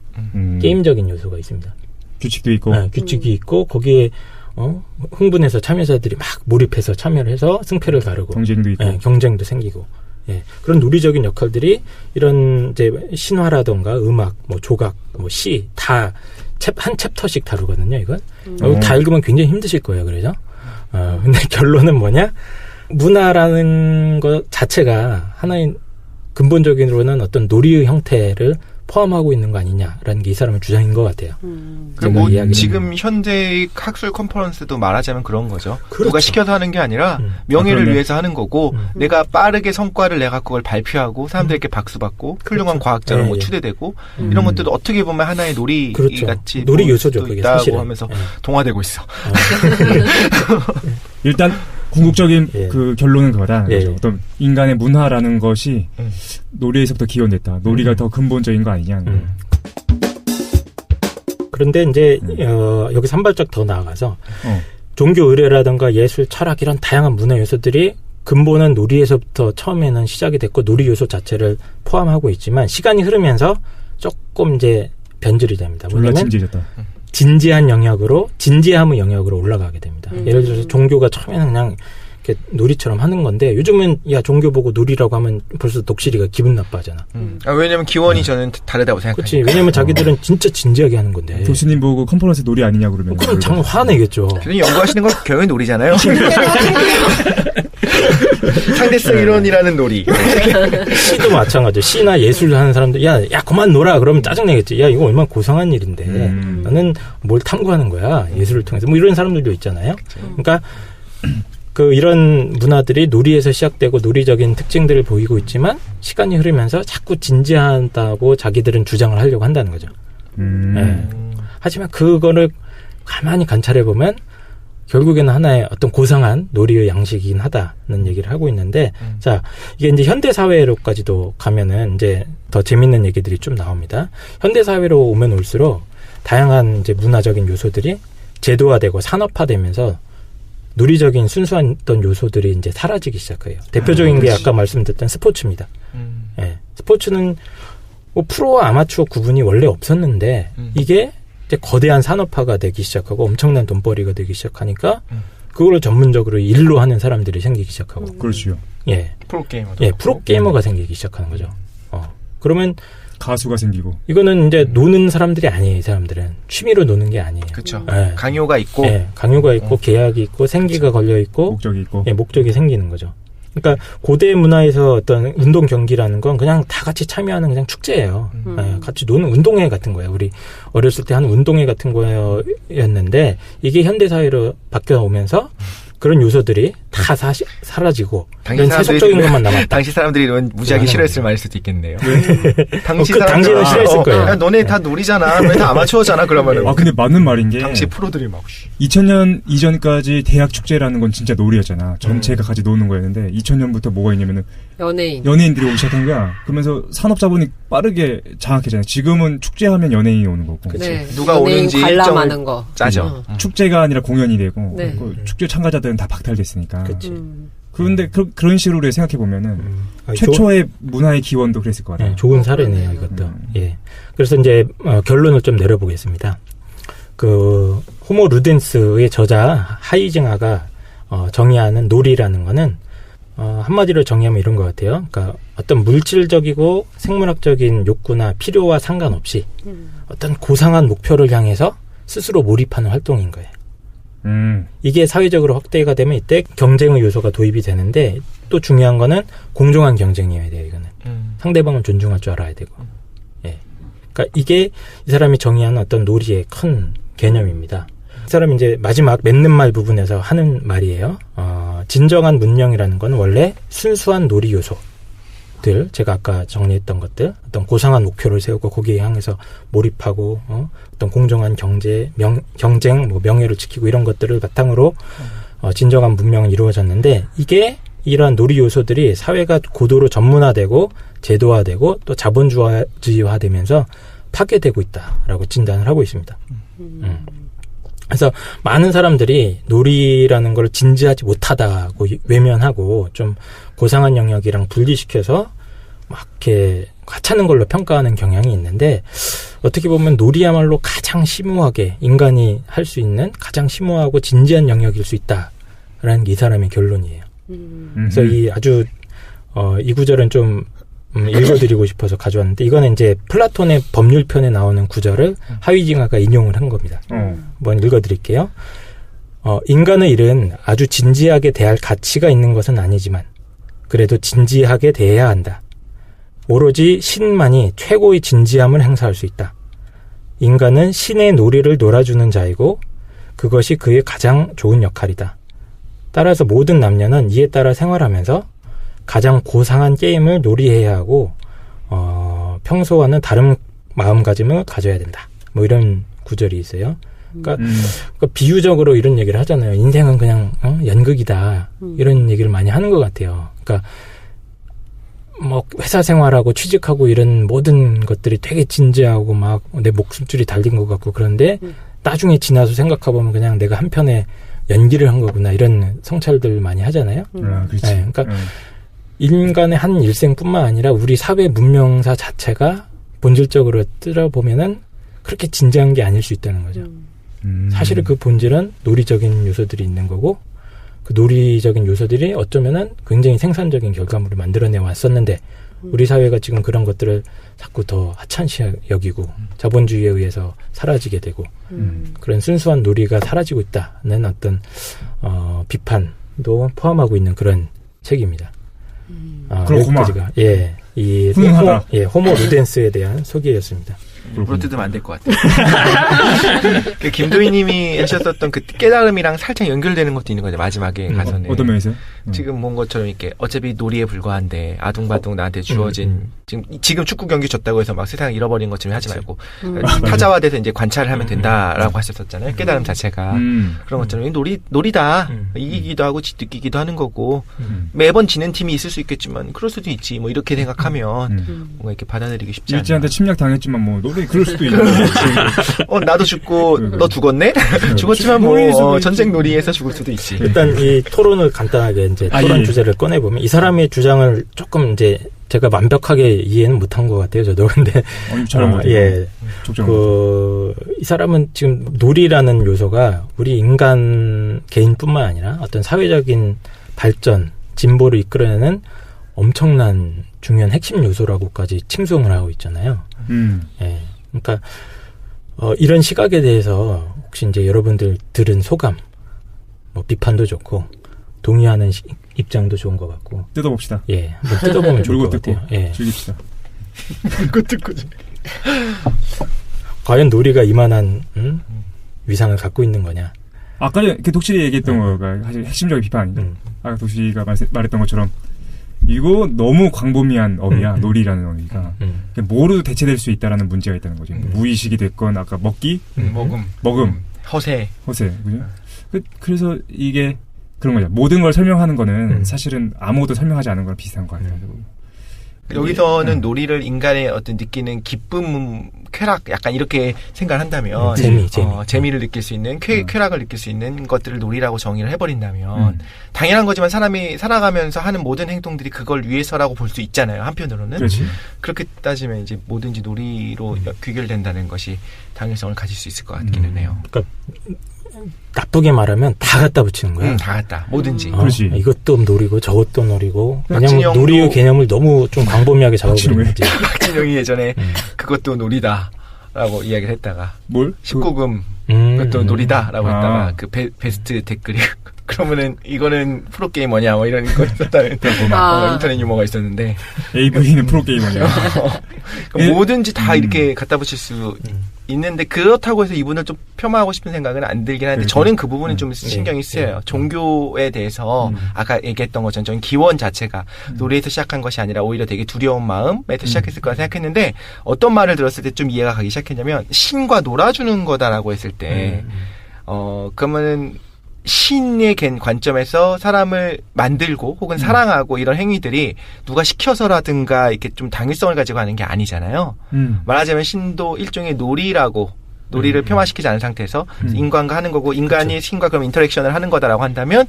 Speaker 1: 게임적인 요소가 있습니다.
Speaker 4: 규칙도 있고.
Speaker 1: 네, 규칙이 있고 거기에 흥분해서 참여자들이 막 몰입해서 참여를 해서 승패를 가르고
Speaker 4: 경쟁도 있고.
Speaker 1: 네, 경쟁도 생기고 예, 그런 논리적인 역할들이 이런 이제 신화라던가 음악, 뭐 조각, 뭐 시 다 한 챕터씩 다루거든요. 이건 다 읽으면 굉장히 힘드실 거예요. 그래서 근데 결론은 뭐냐? 문화라는 것 자체가 하나의 근본적으로는 어떤 놀이의 형태를 포함하고 있는 거 아니냐라는 게 이 사람의 주장인 것 같아요.
Speaker 3: 뭐 지금 현대의 학술 컨퍼런스도 말하자면 그런 거죠.
Speaker 1: 그렇죠.
Speaker 3: 누가 시켜서 하는 게 아니라 명예를 위해서 하는 거고 내가 빠르게 성과를 내가 그걸 발표하고 사람들에게 박수 받고 훌륭한 과학자로 뭐 추대되고 이런 것들도 어떻게 보면 하나의 놀이
Speaker 1: 그렇죠.
Speaker 3: 같이
Speaker 1: 놀이 요소죠.
Speaker 3: 그게 있다고 사실은. 하면서 동화되고 있어.
Speaker 4: 일단 궁극적인 그 결론은 그거다.
Speaker 1: 예.
Speaker 4: 어떤 인간의 문화라는 것이 놀이에서부터 기원됐다. 놀이가 더 근본적인 거 아니냐.
Speaker 1: 그런데 이제 여기서 한 발짝 더 나아가서 종교 의례라든가 예술, 철학 이런 다양한 문화 요소들이 근본은 놀이에서부터 처음에는 시작이 됐고 놀이 요소 자체를 포함하고 있지만 시간이 흐르면서 조금 이제 변질이 됩니다.
Speaker 4: 졸라 진지해졌다.
Speaker 1: 진지한 영역으로 진지함의 영역으로 올라가게 됩니다. 예를 들어서 종교가 처음에는 그냥 이렇게 놀이처럼 하는 건데 요즘은 야 종교 보고 놀이라고 하면 벌써 독실이가 기분 나빠하잖아.
Speaker 3: 왜냐면 기원이 저는 다르다고 생각하니까.
Speaker 1: 그렇지. 왜냐면 자기들은 진짜 진지하게 하는 건데.
Speaker 4: 교수님 보고 컨퍼런스 놀이 아니냐 그러면.
Speaker 1: 그럼 장난 화내겠죠.
Speaker 3: 교수님 연구하시는 건 경영의 놀이잖아요. 상대성 이론이라는 놀이.
Speaker 1: 시도 마찬가지죠. 시나 예술 하는 사람들 야 그만 놀아 그러면 짜증내겠지. 야 이거 얼마나 고상한 일인데 나는 뭘 탐구하는 거야 예술을 통해서 뭐 이런 사람들도 있잖아요. 그러니까 그 이런 문화들이 놀이에서 시작되고 놀이적인 특징들을 보이고 있지만 시간이 흐르면서 자꾸 진지하다고 자기들은 주장을 하려고 한다는 거죠. 네. 하지만 그거를 가만히 관찰해 보면 결국에는 하나의 어떤 고상한 놀이의 양식이긴 하다는 얘기를 하고 있는데, 자, 이게 이제 현대사회로까지도 가면은 이제 더 재밌는 얘기들이 좀 나옵니다. 현대사회로 오면 올수록 다양한 이제 문화적인 요소들이 제도화되고 산업화되면서 놀이적인 순수한 어떤 요소들이 이제 사라지기 시작해요. 대표적인 게 아까 말씀드렸던 스포츠입니다. 예, 스포츠는 뭐 프로와 아마추어 구분이 원래 없었는데, 이게 이제 거대한 산업화가 되기 시작하고 엄청난 돈벌이가 되기 시작하니까 그걸 전문적으로 일로 하는 사람들이 생기기 시작하고.
Speaker 4: 그렇죠.
Speaker 1: 예.
Speaker 3: 프로게이머.
Speaker 1: 예, 프로게이머가 생기기 시작하는 거죠. 그러면
Speaker 4: 가수가 생기고.
Speaker 1: 이거는 이제 노는 사람들이 아니에요, 이 사람들은. 취미로 노는 게 아니에요.
Speaker 3: 그렇죠.
Speaker 1: 예.
Speaker 3: 강요가 있고.
Speaker 1: 예, 강요가 있고 계약이 있고 생기가 걸려 있고
Speaker 4: 목적이 있고.
Speaker 1: 예, 목적이 생기는 거죠. 그러니까 고대 문화에서 어떤 운동 경기라는 건 그냥 다 같이 참여하는 그냥 축제예요. 예, 같이 노는 운동회 같은 거예요. 우리 어렸을 때 하는 운동회 같은 거였는데 이게 현대 사회로 바뀌어 오면서 그런 요소들이 다 사라지고 이런 세속적인 것만 남았다.
Speaker 3: 당시 사람들이 이런 무지하게 싫어했을 말일 수도 있겠네요.
Speaker 1: 당시는 싫어했을 거예요.
Speaker 3: 야, 너네 다 놀이잖아. 너네 다 아마추어잖아. 그러면은.
Speaker 4: 근데 맞는 말인 게
Speaker 3: 당시 프로들이 막
Speaker 4: 2000년 이전까지 대학 축제라는 건 진짜 놀이였잖아. 전체가 같이 노는 거였는데 2000년부터 뭐가 있냐면은 연예인들이 오기 시작한 거야. 그러면서 산업자본이 빠르게 장악했잖아요. 지금은 축제하면 연예인이 오는 거고.
Speaker 5: 네.
Speaker 3: 누가 오는지
Speaker 5: 관람하는 거
Speaker 3: 짜죠.
Speaker 4: 축제가 아니라 공연이 되고
Speaker 5: 네.
Speaker 4: 그 축제 참가자들은 다 박탈됐으니까.
Speaker 1: 그렇지.
Speaker 4: 그런데 그런 식으로 생각해 보면은 최초의 문화의 기원도 그랬을 것 같아요.
Speaker 1: 네, 좋은 사례네요, 이것도. 예. 그래서 이제 결론을 좀 내려보겠습니다. 그 호모 루덴스의 저자 하이징하가 정의하는 놀이라는 거는 한마디로 정의하면 이런 것 같아요. 그러니까 어떤 물질적이고 생물학적인 욕구나 필요와 상관없이 어떤 고상한 목표를 향해서 스스로 몰입하는 활동인 거예요. 이게 사회적으로 확대가 되면 이때 경쟁의 요소가 도입이 되는데 또 중요한 거는 공정한 경쟁이어야 돼요. 이거는 상대방을 존중할 줄 알아야 되고. 예. 그러니까 이게 이 사람이 정의하는 어떤 놀이의 큰 개념입니다. 이 사람이 이제 마지막 맺는 말 부분에서 하는 말이에요. 진정한 문명이라는 건 원래 순수한 놀이 요소들, 제가 아까 정리했던 것들, 어떤 고상한 목표를 세우고 거기에 향해서 몰입하고 어떤 공정한 경쟁, 명예를 지키고 이런 것들을 바탕으로 진정한 문명은 이루어졌는데 이게 이러한 놀이 요소들이 사회가 고도로 전문화되고 제도화되고 또 자본주의화되면서 파괴되고 있다라고 진단을 하고 있습니다. 그래서 많은 사람들이 놀이라는 걸 진지하지 못하다고 외면하고 좀 고상한 영역이랑 분리시켜서 막 이렇게 과찮은 걸로 평가하는 경향이 있는데 어떻게 보면 놀이야말로 가장 심오하게 인간이 할 수 있는 가장 심오하고 진지한 영역일 수 있다라는 게 이 사람의 결론이에요. 그래서 이 아주 이 구절은 좀 읽어드리고 싶어서 가져왔는데 이거는 이제 플라톤의 법률편에 나오는 구절을 하이징하가 인용을 한 겁니다. 한번 읽어드릴게요. 인간의 일은 아주 진지하게 대할 가치가 있는 것은 아니지만 그래도 진지하게 대해야 한다. 오로지 신만이 최고의 진지함을 행사할 수 있다. 인간은 신의 놀이를 놀아주는 자이고 그것이 그의 가장 좋은 역할이다. 따라서 모든 남녀는 이에 따라 생활하면서 가장 고상한 게임을 놀이해야 하고 평소와는 다른 마음가짐을 가져야 된다. 뭐 이런 구절이 있어요. 그러니까 비유적으로 이런 얘기를 하잖아요. 인생은 그냥 연극이다. 이런 얘기를 많이 하는 것 같아요. 그러니까 뭐 회사 생활하고 취직하고 이런 모든 것들이 되게 진지하고 막 내 목숨줄이 달린 것 같고 그런데 나중에 지나서 생각해보면 그냥 내가 한편에 연기를 한 거구나 이런 성찰들 많이 하잖아요.
Speaker 4: 그렇지.
Speaker 1: 네, 그러니까 인간의 한 일생뿐만 아니라 우리 사회 문명사 자체가 본질적으로 들어보면은 그렇게 진지한 게 아닐 수 있다는 거죠. 사실은 그 본질은 놀이적인 요소들이 있는 거고 그 놀이적인 요소들이 어쩌면은 굉장히 생산적인 결과물을 만들어내 왔었는데 우리 사회가 지금 그런 것들을 자꾸 더 하찮시 여기고 자본주의에 의해서 사라지게 되고 그런 순수한 놀이가 사라지고 있다는 어떤 비판도 포함하고 있는 그런 책입니다.
Speaker 4: 그렇구만.
Speaker 1: 이 호모 루덴스에 대한 소개였습니다.
Speaker 3: 물어뜯으면 안 될 것 같아요. 그 김도희님이 하셨었던 그 깨달음이랑 살짝 연결되는 것도 있는 거죠. 마지막에 가서는.
Speaker 4: 어떤 면에서?
Speaker 3: 지금 본 것처럼 이렇게 어차피 놀이에 불과한데 아둥바둥 나한테 주어진 지금 축구 경기 졌다고 해서 막 세상을 잃어버린 것처럼 하지 말고 타자화돼서 이제 관찰을 하면 된다라고 하셨었잖아요. 깨달음 자체가 그런 것처럼 놀이다. 이기기도 하고 느끼기도 하는 거고 매번 지는 팀이 있을 수 있겠지만 그럴 수도 있지. 뭐 이렇게 생각하면 뭔가 이렇게 받아들이기 쉽지 않아요.
Speaker 4: 일제한테 침략 당했지만 뭐 놀이 그럴 수도 있는
Speaker 3: 나도 죽고 너 죽었네? 죽었지만 뭐 전쟁 놀이에서 죽을 수도 있지.
Speaker 1: 일단 이 토론을 간단하게 이제 토론 주제를 꺼내보면 이 사람의 주장을 조금 이제 제가 완벽하게 이해는 못한 것 같아요. 저도 근데 이 사람은 지금 놀이라는 요소가 우리 인간 개인뿐만 아니라 어떤 사회적인 발전, 진보를 이끌어내는 엄청난 중요한 핵심 요소라고까지 칭송을 하고 있잖아요. 예. 그러니까 이런 시각에 대해서 혹시 이제 여러분들 들은 소감, 뭐 비판도 좋고 동의하는 입장도 좋은 것 같고
Speaker 4: 뜯어봅시다.
Speaker 1: 예, 한번 뜯어보면 좋을 것 같아요. 예.
Speaker 4: 즐깁시다.
Speaker 3: 물고 뜯고
Speaker 1: 과연 놀이가 이만한 위상을 갖고 있는 거냐?
Speaker 4: 아까 독실이 얘기했던 거가 사실 핵심적인 비판 아닌가? 아까 독실이가 말했던 것처럼 이거 너무 광범위한 어휘야. 놀이라는 어휘가. 뭐로도 대체될 수 있다라는 문제가 있다는 거죠. 무의식이 됐건 아까 먹기, 먹음, 허세, 그죠? 그래서 이게 그런 거죠. 모든 걸 설명하는 거는 사실은 아무것도 설명하지 않은 거랑 비슷한 거 같아요.
Speaker 3: 여기서는 놀이를 인간의 어떤 느끼는 기쁨, 쾌락, 약간 이렇게 생각을 한다면 재미를 느낄 수 있는 쾌락을 느낄 수 있는 것들을 놀이라고 정의를 해버린다면 당연한 거지만 사람이 살아가면서 하는 모든 행동들이 그걸 위해서라고 볼 수 있잖아요. 한편으로는
Speaker 4: 그렇지.
Speaker 3: 그렇게 따지면 이제 뭐든지 놀이로 귀결된다는 것이 당연성을 가질 수 있을 것 같기는 해요.
Speaker 1: 그러니까 나쁘게 말하면 다 갖다 붙이는 거야.
Speaker 3: 다 갖다. 뭐든지.
Speaker 4: 그렇지.
Speaker 1: 이것도 놀이고 저것도 놀이고. 그냥 놀이의 개념을 너무 좀 광범위하게 잡아버리는 거지.
Speaker 3: 박진영이 예전에 그것도 놀이다라고 이야기를 했다가
Speaker 4: 뭘?
Speaker 3: 19금 그것도 놀이다라고 했다가 그 베스트 댓글이 그러면은 이거는 프로게이머냐 뭐 이런 거 있었다는 인터넷 유머가 있었는데
Speaker 4: AV는 프로게이머냐.
Speaker 3: 그러니까 뭐든지 다 이렇게 갖다 붙일 수 있는데 그렇다고 해서 이분을 좀 폄하하고 싶은 생각은 안 들긴 하는데 저는 그 부분은 좀 신경이 쓰여요. 종교에 대해서 아까 얘기했던 것처럼 저는 기원 자체가 놀이에서 시작한 것이 아니라 오히려 되게 두려운 마음에서 시작했을 거라 생각했는데 어떤 말을 들었을 때 좀 이해가 가기 시작했냐면 신과 놀아주는 거다라고 했을 때 그러면은 신의 관점에서 사람을 만들고 혹은 사랑하고 이런 행위들이 누가 시켜서라든가 이렇게 좀 당위성을 가지고 하는 게 아니잖아요. 말하자면 신도 일종의 놀이를 폄하시키지 않은 상태에서 인간과 하는 거고 인간이 그렇죠. 신과 그럼 인터랙션을 하는 거다라고 한다면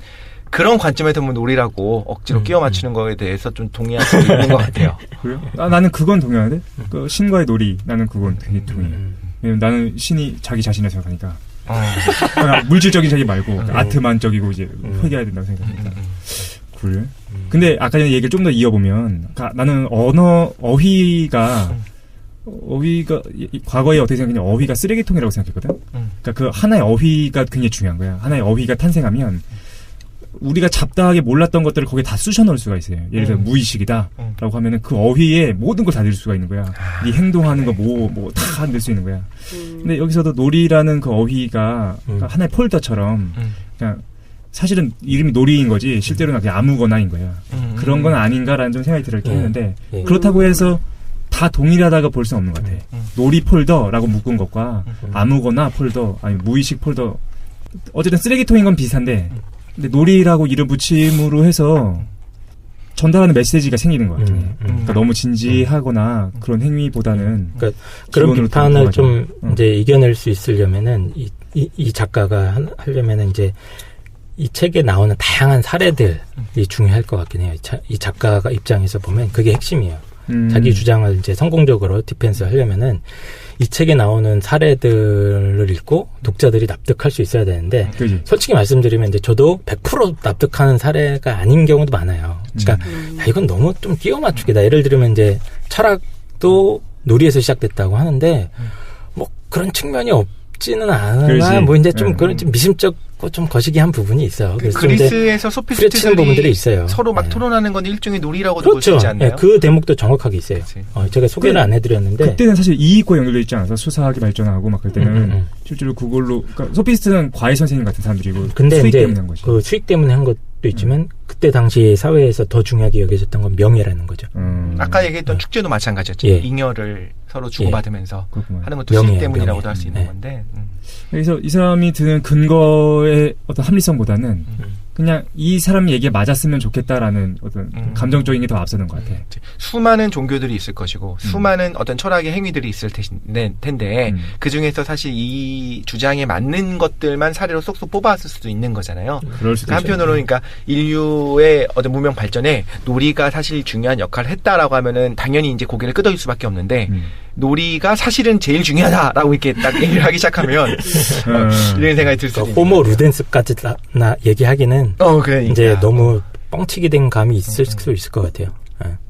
Speaker 3: 그런 관점에서 보면 놀이라고 억지로 끼워 맞추는 거에 대해서 좀 동의할 수 있는 것 같아요.
Speaker 4: 그래요? 나는 그건 동의하는데 그 신과의 놀이 나는 그건 굉장히 동의해. 왜냐면 나는 신이 자기 자신을 생각하니까. 물질적인 자기 말고 아트만적이고 이제 회개해야 된다고 생각합니다. 그래? 근데 아까 전에 얘기를 좀 더 이어보면 나는 어휘가 과거에 어떻게 생각했냐 어휘가 쓰레기통이라고 생각했거든. 그러니까 그 하나의 어휘가 굉장히 중요한 거야. 하나의 어휘가 탄생하면 우리가 잡다하게 몰랐던 것들을 거기에 다 쑤셔 넣을 수가 있어요. 예를 들어 무의식이다라고 하면은 그 어휘에 모든 걸 다 넣을 수가 있는 거야. 네 행동하는 거 뭐 다 넣을 수 있는 거야. 근데 여기서도 놀이라는 그 어휘가 하나의 폴더처럼 그냥 사실은 이름이 놀이인 거지 실제로는 그냥 아무거나인 거야. 그런 건 아닌가라는 좀 생각이 들었긴 했는데 그렇다고 해서 다 동일하다고 볼 수는 없는 것 같아. 놀이 폴더라고 묶은 것과 아무거나 폴더 아니 무의식 폴더 어쨌든 쓰레기통인 건 비슷한데 근데 놀이라고 이름 붙임으로 해서 전달하는 메시지가 생기는 것 같아요. 그러니까 너무 진지하거나 그런 행위보다는
Speaker 1: 그러니까 그런 비판을 좀 이제 이겨낼 수 있으려면은 이 작가가 하려면은 이제 이 책에 나오는 다양한 사례들이 중요할 것 같긴 해요. 이 작가가 입장에서 보면 그게 핵심이에요. 자기 주장을 이제 성공적으로 디펜스 하려면은 이 책에 나오는 사례들을 읽고 독자들이 납득할 수 있어야 되는데 솔직히 말씀드리면 이제 저도 100% 납득하는 사례가 아닌 경우도 많아요. 그러니까 야, 이건 너무 좀 끼워 맞추기다. 예를 들면 이제 철학도 놀이에서 시작됐다고 하는데 뭐 그런 측면이 없지는 않으나 뭐 이제 좀 그런 좀 미심쩍고 좀 거시기한 부분이 있어요.
Speaker 3: 그래서 그리스에서 소피스트들이
Speaker 1: 부분들이 있어요.
Speaker 3: 서로 막 토론하는 건 일종의 놀이라고도 볼 수 있지 않나요?
Speaker 1: 그 대목도 정확하게 있어요. 제가 소개를 안 해드렸는데
Speaker 4: 그때는 사실 이익과 연결되어 있지 않아서 수사학이 발전하고 막 그럴 때는 실제로 그걸로 그러니까 소피스트는 과외 선생님 같은 사람들이고
Speaker 1: 근데
Speaker 4: 수익
Speaker 1: 이제
Speaker 4: 때문에 한 거지.
Speaker 1: 그 수익 때문에 한 것도 있지만 그때 당시 사회에서 더 중요하게 여겨졌던 건 명예라는 거죠.
Speaker 3: 아까 얘기했던 축제도 마찬가지였죠. 잉여를 서로 주고받으면서 하는 것도 수익 때문이라고도 할 수 있는 건데.
Speaker 4: 그래서 이 사람이 드는 근거의 어떤 합리성보다는 그냥 이 사람 얘기에 맞았으면 좋겠다라는 어떤 감정적인 게 더 앞서는 것 같아.
Speaker 3: 수많은 종교들이 있을 것이고 수많은 어떤 철학의 행위들이 있을 텐데 그 중에서 사실 이 주장에 맞는 것들만 사례로 쏙쏙 뽑아왔을 수도 있는 거잖아요. 그러니까 한편으로 그러니까 인류의 어떤 문명 발전에 놀이가 사실 중요한 역할을 했다라고 하면은 당연히 이제 고개를 끄덕일 수밖에 없는데 놀이가 사실은 제일 중요하다라고 이렇게 딱 얘기를 하기 시작하면 이런 생각이 들 수도 있는
Speaker 1: 호모 루덴스까지 나 얘기하기는
Speaker 3: 그러니까.
Speaker 1: 이제 너무 뻥치기 된 감이 있을 수 있을 것 같아요.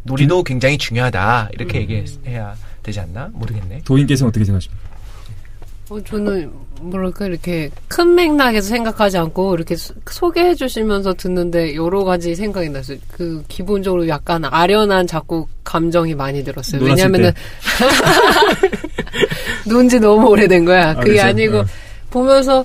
Speaker 3: 놀이도 굉장히 중요하다 이렇게 얘기해야 되지 않나? 모르겠네.
Speaker 4: 도인께서는 어떻게 생각하십니까?
Speaker 5: 저는 뭐랄까 이렇게 큰 맥락에서 생각하지 않고 이렇게 소개해 주시면서 듣는데 여러 가지 생각이 났어요. 그 기본적으로 약간 아련한 자꾸 감정이 많이 들었어요. 왜냐면은 논지 너무 오래된 거야. 그게 아니고 보면서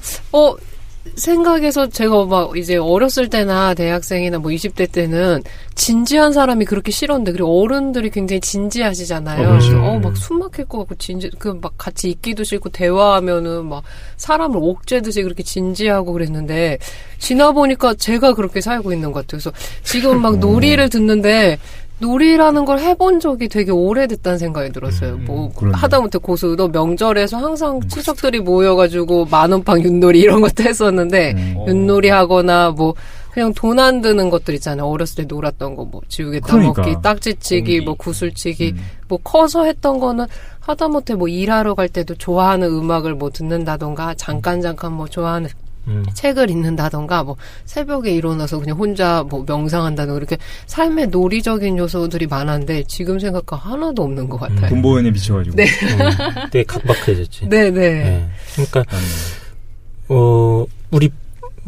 Speaker 5: 생각에서 제가 막 이제 어렸을 때나 대학생이나 뭐 20대 때는 진지한 사람이 그렇게 싫었는데, 그리고 어른들이 굉장히 진지하시잖아요. 막 숨 막힐 것 같고 막 같이 있기도 싫고 대화하면은 막 사람을 옥죄듯이 그렇게 진지하고 그랬는데, 지나 보니까 제가 그렇게 살고 있는 것 같아요. 그래서 지금 막 놀이를 듣는데, 놀이라는 걸 해본 적이 되게 오래됐다는 생각이 들었어요. 뭐 하다못해 고수도 명절에서 항상 친척들이 모여가지고 만원빵 윷놀이 이런 것도 했었는데, 윷놀이 하거나 뭐 그냥 돈 안 드는 것들 있잖아요. 어렸을 때 놀았던 거, 뭐 지우개 따먹기, 딱지치기, 뭐 구슬치기, 뭐 커서 했던 거는 하다못해 뭐 일하러 갈 때도 좋아하는 음악을 뭐 듣는다던가, 잠깐 뭐 좋아하는 책을 읽는다던가, 뭐 새벽에 일어나서 그냥 혼자 뭐 명상한다던가, 이렇게 삶의 놀이적인 요소들이 많았는데 지금 생각하면 하나도 없는 것 같아요.
Speaker 4: 돈보연에 미쳐가지고.
Speaker 5: 네.
Speaker 1: 되게 각박해졌지.
Speaker 5: 네네.
Speaker 1: 네. 그러니까 우리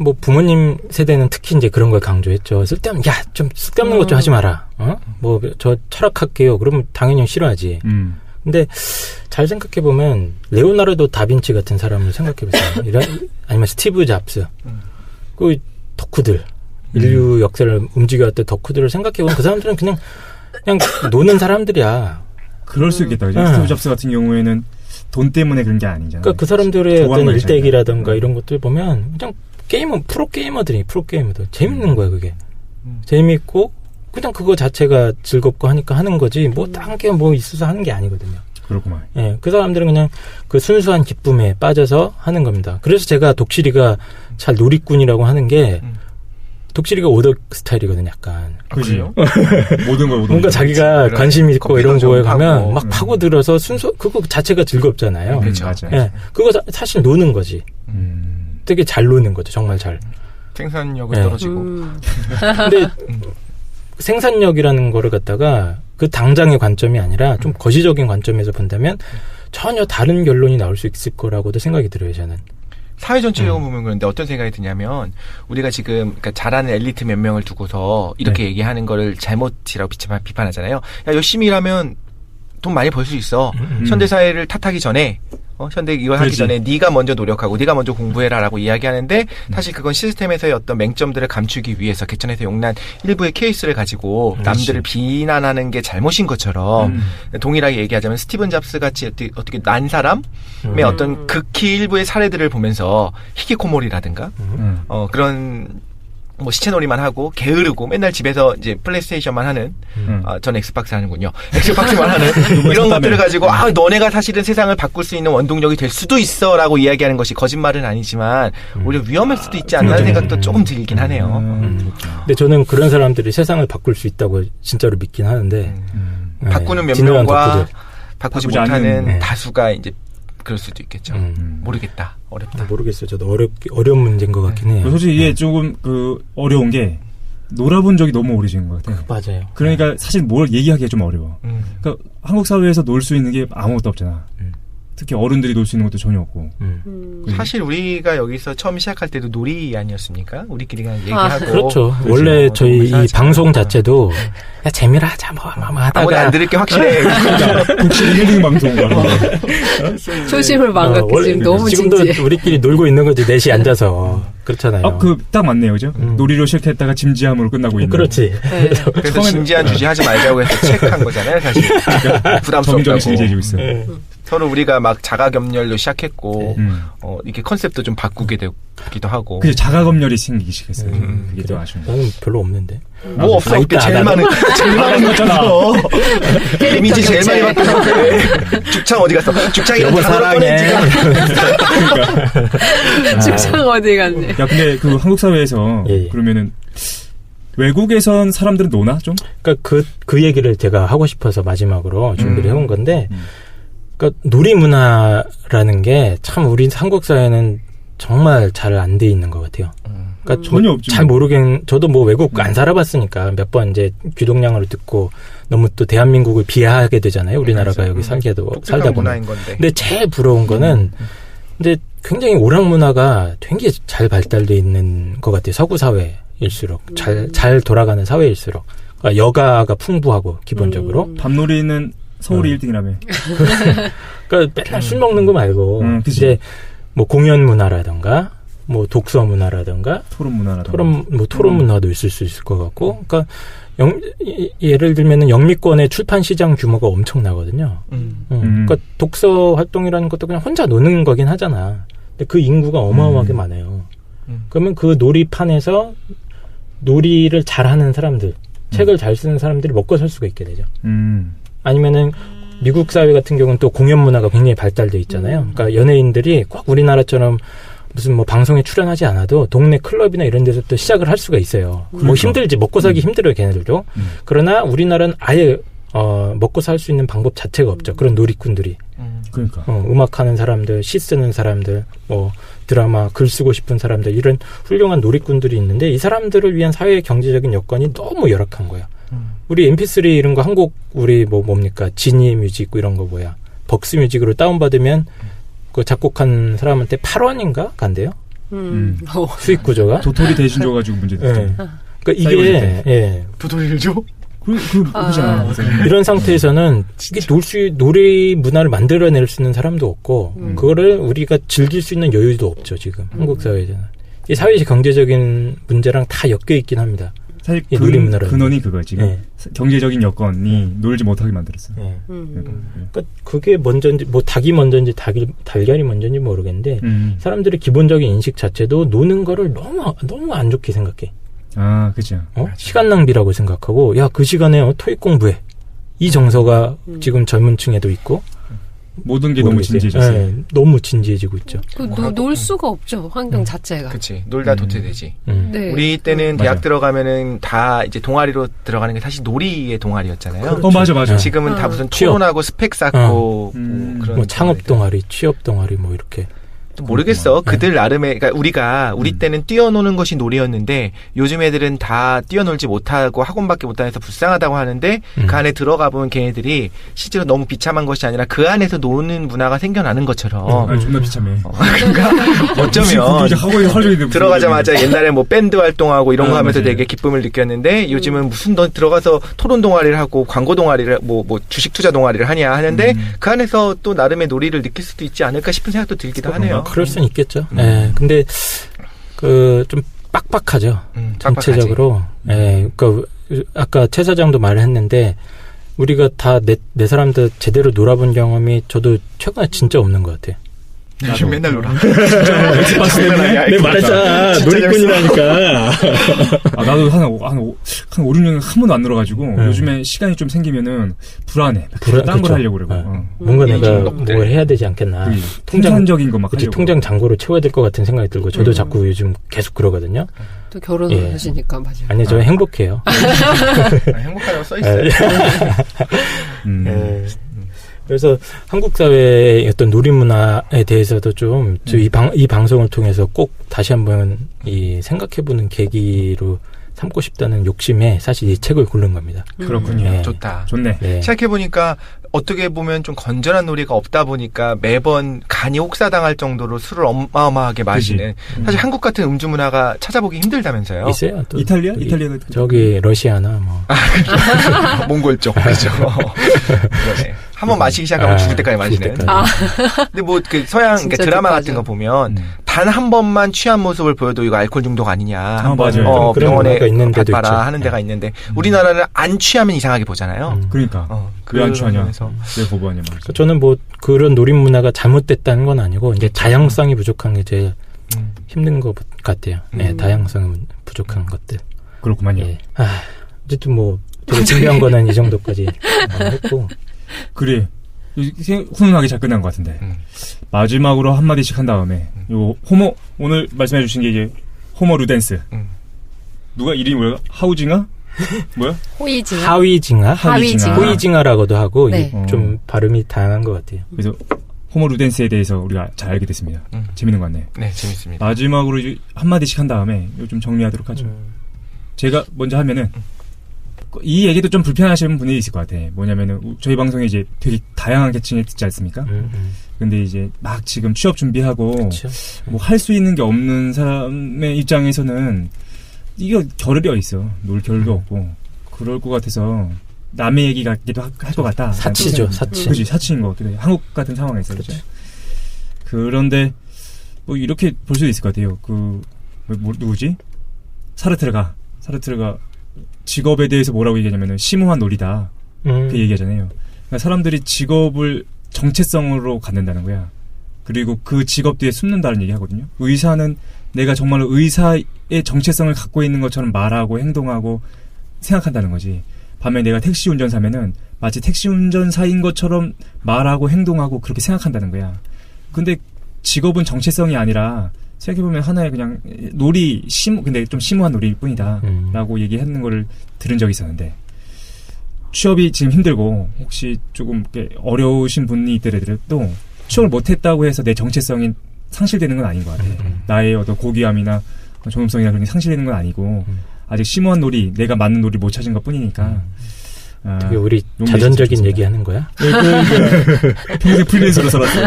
Speaker 1: 뭐 부모님 세대는 특히 이제 그런 걸 강조했죠. 쓸데없는, 좀 쓸데없는 것 좀 하지 마라. 뭐 저 철학할게요. 그러면 당연히 싫어하지. 근데 잘 생각해보면 레오나르도 다빈치 같은 사람을 생각해보세요. 아니면 스티브 잡스, 그 덕후들, 인류 역사를 움직여왔던 덕후들을 생각해보면 그 사람들은 그냥 노는 사람들이야.
Speaker 4: 그럴 수 있겠다. 스티브 잡스 같은 경우에는 돈 때문에 그런 게 아니잖아요.
Speaker 1: 그러니까 그 사람들의 어떤 일대기라든가 이런 것들 보면 그냥 프로게이머들 재밌는 거야. 그게 재밌고 그냥 그거 자체가 즐겁고 하니까 하는 거지, 뭐 딴 게 뭐 있어서 하는 게 아니거든요.
Speaker 4: 그렇구만.
Speaker 1: 예, 그 사람들은 그냥 그 순수한 기쁨에 빠져서 하는 겁니다. 그래서 제가 독실이가 잘 놀이꾼이라고 하는 게, 독실이가 오덕 스타일이거든요, 약간.
Speaker 4: 그죠? 모든 걸 오덕.
Speaker 1: 뭔가 자기가 관심 있고 이런 거에 가면 막 파고들어서 그거 자체가 즐겁잖아요.
Speaker 4: 그렇죠. 맞아요.
Speaker 1: 예, 그거 사실 노는 거지. 되게 잘 노는 거죠, 정말 잘.
Speaker 3: 생산력은 떨어지고.
Speaker 1: 근데 생산력이라는 거를 갖다가 그 당장의 관점이 아니라 좀 거시적인 관점에서 본다면 전혀 다른 결론이 나올 수 있을 거라고도 생각이 들어요, 저는.
Speaker 3: 사회 전체적으로 보면 그런데 어떤 생각이 드냐면, 우리가 지금 그러니까 잘하는 엘리트 몇 명을 두고서 이렇게 얘기하는 거를 잘못이라고 비판하잖아요. 야, 열심히 일하면 돈 많이 벌 수 있어. 현대사회를 탓하기 전에, 현대 이걸 하기 전에 네가 먼저 노력하고 네가 먼저 공부해라라고 이야기하는데, 사실 그건 시스템에서의 어떤 맹점들을 감추기 위해서 개천에서 용난 일부의 케이스를 가지고 남들을 비난하는 게 잘못인 것처럼, 동일하게 얘기하자면 스티븐 잡스 같이 어떻게 난 사람의 어떤 극히 일부의 사례들을 보면서 히키코모리라든가 그런 뭐 시체놀이만 하고 게으르고 맨날 집에서 이제 플레이스테이션만 하는, 전 엑스박스 하는군요. 엑스박스만 하는 이런 것들을 가지고 너네가 사실은 세상을 바꿀 수 있는 원동력이 될 수도 있어라고 이야기하는 것이 거짓말은 아니지만 오히려 위험할 수도 있지 않나는 생각도 조금 들긴 하네요.
Speaker 1: 근데 저는 그런 사람들이 세상을 바꿀 수 있다고 진짜로 믿긴 하는데,
Speaker 3: 바꾸는 몇 명과 바꾸지 못하는 다수가 이제 그럴 수도 있겠죠. 모르겠다. 어렵다.
Speaker 1: 모르겠어요. 저도 어려운 문제인 것 같긴 해요.
Speaker 4: 솔직히 이게 조금 어려운 게, 놀아본 적이 너무 오래진 것 같아요.
Speaker 1: 맞아요.
Speaker 4: 그러니까 사실 뭘 얘기하기가 좀 어려워. 그러니까 한국 사회에서 놀 수 있는 게 아무것도 없잖아. 특히 어른들이 놀 수 있는 것도 전혀 없고.
Speaker 3: 사실 우리가 여기서 처음 시작할 때도 놀이 아니었습니까? 우리끼리 그냥 얘기하고.
Speaker 1: 그렇죠. 원래 저희 이 방송 자체도 야, 재미라 하자 뭐 하다가
Speaker 3: 아무도 안 들을 게 확실해.
Speaker 4: 독실이 힐링 방송.
Speaker 5: 초심을 망각해. 지금 너무
Speaker 1: 지금도
Speaker 5: 진지해.
Speaker 1: 우리끼리 놀고 있는 거지, 넷이 앉아서. 그렇잖아요.
Speaker 4: 딱 맞네요, 그죠? 놀이로 시작했다가 진지함으로 끝나고 있는.
Speaker 1: 그렇지.
Speaker 5: 네.
Speaker 3: 그래서 진지한 주제 하지 말자고 해서 체크한 거잖아요, 사실. 부담스럽다고.
Speaker 4: 점점 진지해지고 있어요.
Speaker 3: 서로 우리가 막 자가검열로 시작했고, 이렇게 컨셉도 좀 바꾸게 되기도 하고.
Speaker 4: 그래서 자가검열이 생기기 시작했어요. 그게 좀 아쉬운 거.
Speaker 1: 나는 별로 없는데.
Speaker 3: 뭐 없어, 제일 많은 거잖아. 이미지 제일 많이 바꾸서 그래. 죽창 어디 갔어? 죽창이
Speaker 1: 여보 사랑해.
Speaker 5: 죽창 어디 갔네.
Speaker 4: 야, 근데 그 한국 사회에서 그러면은 외국에선 사람들은 노나 좀?
Speaker 1: 그러니까 그 얘기를 제가 하고 싶어서 마지막으로 준비를 해온 건데, 그러니까 놀이 문화라는 게 참 우리 한국 사회는 정말 잘 안 돼 있는 것 같아요. 그러니까
Speaker 4: 전혀 없죠.
Speaker 1: 잘 저도 뭐 외국 안 살아봤으니까 몇 번 이제 귀동냥을 듣고 너무 또 대한민국을 비하하게 되잖아요. 우리나라가 여기 살다 보면. 근데 제일 부러운 거는, 근데 굉장히 오락 문화가 되게 잘 발달돼 있는 것 같아요. 서구 사회일수록 잘 돌아가는 사회일수록. 그러니까 여가가 풍부하고 기본적으로.
Speaker 4: 밤놀이는 서울이 1등이라며.
Speaker 1: 그러니까 맨날 술 먹는 거 말고 이제 뭐 공연 문화라든가 뭐 독서 문화라든가
Speaker 4: 토론 문화라든가
Speaker 1: 토론 문화도 있을 수 있을 것 같고, 그러니까 예를 들면은 영미권의 출판 시장 규모가 엄청나거든요. 그러니까 독서 활동이라는 것도 그냥 혼자 노는 거긴 하잖아. 근데 그 인구가 어마어마하게 많아요. 그러면 그 놀이판에서 놀이를 잘하는 사람들, 책을 잘 쓰는 사람들이 먹고 살 수가 있게 되죠. 아니면은 미국 사회 같은 경우는 또 공연 문화가 굉장히 발달돼 있잖아요. 그러니까 연예인들이 꼭 우리나라처럼 무슨 뭐 방송에 출연하지 않아도 동네 클럽이나 이런 데서 또 시작을 할 수가 있어요. 그러니까. 뭐 힘들지, 먹고 살기 힘들어요, 걔네들도. 그러나 우리나라는 아예 먹고 살 수 있는 방법 자체가 없죠. 그런 놀이꾼들이.
Speaker 4: 그러니까.
Speaker 1: 음악하는 사람들, 시 쓰는 사람들, 뭐 드라마, 글 쓰고 싶은 사람들, 이런 훌륭한 놀이꾼들이 있는데 이 사람들을 위한 사회 경제적인 여건이 너무 열악한 거예요. 우리 MP3 이런 거 한국 우리 뭡니까 지니 뮤직 이런 거 뭐야 벅스 뮤직으로 다운받으면 그 작곡한 사람한테 8원인가 간대요. 수익 구조가
Speaker 4: 도토리 대신 줘가지고 문제됐죠.
Speaker 1: 네. 그러니까 이게
Speaker 3: 도토리를 줘?
Speaker 4: 그렇잖아.
Speaker 1: 이런 상태에서는 이게 놀이 문화를 만들어낼 수 있는 사람도 없고 그거를 우리가 즐길 수 있는 여유도 없죠 지금 한국 사회에서는. 이 사회 경제적인 문제랑 다 엮여 있긴 합니다.
Speaker 4: 사실 근원이 그거지. 네. 경제적인 여건이 놀지 못하게 만들었어요. 네.
Speaker 1: 그러니까 그게 먼저인지 뭐 닭이 먼저인지 달걀이 먼저인지 모르겠는데 사람들의 기본적인 인식 자체도 노는 거를 너무 안 좋게 생각해.
Speaker 4: 아, 그렇죠.
Speaker 1: 시간 낭비라고 생각하고 야, 그 시간에 토익 공부해. 이 정서가 지금 젊은층에도 있고
Speaker 4: 모든 게 너무 진지해졌어요.
Speaker 1: 네, 너무 진지해지고 있죠.
Speaker 5: 놀 수가 없죠. 환경 자체가.
Speaker 3: 그치. 놀다 도태되지.
Speaker 5: 네.
Speaker 3: 우리 때는 대학 들어가면은 다 이제 동아리로 들어가는 게 사실 놀이의 동아리였잖아요.
Speaker 4: 그렇죠. 맞아.
Speaker 3: 지금은 다 무슨 토론하고 스펙 쌓고 그런
Speaker 1: 뭐 창업 동아리, 취업 동아리 뭐 이렇게.
Speaker 3: 모르겠어. 그들 나름의, 그러니까 우리 때는 뛰어노는 것이 놀이였는데 요즘 애들은 다 뛰어놀지 못하고 학원밖에 못 다녀서 불쌍하다고 하는데 그 안에 들어가 보면 걔네들이 실제로 너무 비참한 것이 아니라 그 안에서 노는 문화가 생겨나는 것처럼.
Speaker 4: 존나 비참해.
Speaker 3: 그러니까 어쩌면 들어가자마자 옛날에 뭐 밴드 활동하고 이런 거 하면서 되게 기쁨을 느꼈는데 요즘은 무슨 너 들어가서 토론 동아리를 하고 광고 동아리를 뭐 주식 투자 동아리를 하냐 하는데 그 안에서 또 나름의 놀이를 느낄 수도 있지 않을까 싶은 생각도 들기도 하네요.
Speaker 1: 그럴 수는 있겠죠. 네, 근데 좀 빡빡하죠. 전체적으로. 네, 그러니까 아까 최 사장도 말을 했는데 우리가 다 내 사람들 제대로 놀아본 경험이 저도 최근에 진짜 없는 것 같아요.
Speaker 3: 요즘 맨날 놀아.
Speaker 1: 내가 말했잖아. 놀이꾼이라니까.
Speaker 4: 나도 한 5, 6년을 한 번도 안 놀아가지고 요즘에 시간이 좀 생기면은 불안해. 딴 걸 하려고 그러고.
Speaker 1: 뭔가 내가 뭘 해야 되지 않겠나.
Speaker 4: 통장적인 거 막 하려고.
Speaker 1: 통장 잔고를 채워야 될 것 같은 생각이 들고 저도 자꾸 요즘 계속 그러거든요.
Speaker 5: 또 결혼을 하시니까 맞아요.
Speaker 1: 아니 저 행복해요.
Speaker 3: 행복하다고 써있어요.
Speaker 1: 그래서 한국 사회의 어떤 놀이 문화에 대해서도 좀 이 방송을 통해서 꼭 다시 한번 생각해보는 계기로 삼고 싶다는 욕심에 사실 이 책을 고른 겁니다.
Speaker 4: 그렇군요.
Speaker 3: 네. 좋다.
Speaker 4: 좋네.
Speaker 1: 네.
Speaker 3: 생각해보니까 어떻게 보면 좀 건전한 놀이가 없다 보니까 매번 간이 혹사당할 정도로 술을 어마어마하게 마시는 사실 한국 같은 음주 문화가 찾아보기 힘들다면서요.
Speaker 1: 있어요. 또
Speaker 4: 이탈리아?
Speaker 1: 저기 러시아나 뭐
Speaker 3: 몽골 쪽 그렇죠. 그러네. 한번 마시기 시작하면 죽을 때까지 마시는. 근데 뭐 그 서양 그러니까 드라마 같은 거 보면 단 한 번만 취한 모습을 보여도 이거 알코올 중독 아니냐.
Speaker 1: 맞아요.
Speaker 3: 병원에 갔다라 하는 데가 있는데 우리나라는 안 취하면 이상하게 보잖아요.
Speaker 4: 그러니까 왜 안 취하냐. 왜 거부하냐 말이죠.
Speaker 1: 저는 뭐 그런 놀이 문화가 잘못됐다는 건 아니고 이제 다양성이 부족한 게 제일 힘든 것 같아요. 네, 다양성이 부족한 것들.
Speaker 4: 그렇구만요.
Speaker 1: 예. 어쨌든 뭐 되게 중요한 거는 이 정도까지 했고.
Speaker 4: 그래. 훈훈하게 잘 끝난 것 같은데. 마지막으로 한마디씩 한 다음에 요 오늘 말씀해 주신 게 이제 호모 루덴스. 누가 이름이 뭐야? 하우징아? 뭐야? 호이징아라고도 하고 네. 좀 발음이 다양한 것 같아요. 그래서 호모 루덴스에 대해서 우리가 잘 알게 됐습니다. 재밌는 것 같네요.
Speaker 3: 네, 재밌습니다.
Speaker 4: 마지막으로 한마디씩 한 다음에 좀 정리하도록 하죠. 제가 먼저 하면은 이 얘기도 좀 불편하시는 분들이 있을 것 같아. 뭐냐면은 저희 방송에 이제 되게 다양한 계층이 듣지 않습니까? 근데 이제 막 지금 취업 준비하고 뭐 할 수 있는 게 없는 사람의 입장에서는 이거 겨를이 어딨어. 놀 겨를도 없고 그럴 것 같아서 남의 얘기 같기도 할 것 같다.
Speaker 1: 사치죠, 사치.
Speaker 4: 그렇지, 사치인 것 같기도 해. 한국 같은 상황에서 그렇죠. 그런데 뭐 이렇게 볼 수도 있을 것 같아요. 누구지? 사르트르가 직업에 대해서 뭐라고 얘기하냐면은 심오한 놀이다. 그 얘기하잖아요. 그러니까 사람들이 직업을 정체성으로 갖는다는 거야. 그리고 그 직업 뒤에 숨는다는 얘기 하거든요. 의사는 내가 정말로 의사의 정체성을 갖고 있는 것처럼 말하고 행동하고 생각한다는 거지. 반면에 내가 택시 운전사면은 마치 택시 운전사인 것처럼 말하고 행동하고 그렇게 생각한다는 거야. 근데 직업은 정체성이 아니라 생각해보면 하나의 그냥 근데 좀 심오한 놀이일 뿐이다. 라고 얘기하는 걸 들은 적이 있었는데, 취업이 지금 힘들고 혹시 조금 어려우신 분이 있더라도 취업을 못했다고 해서 내 정체성이 상실되는 건 아닌 것 같아. 나의 어떤 고귀함이나 존엄성이나 그런 게 상실되는 건 아니고, 아직 심오한 놀이, 내가 맞는 놀이 못 찾은 것 뿐이니까.
Speaker 1: 되게 우리 자전적인 얘기하는 거야?
Speaker 4: 평생 프리랜서로 살았어.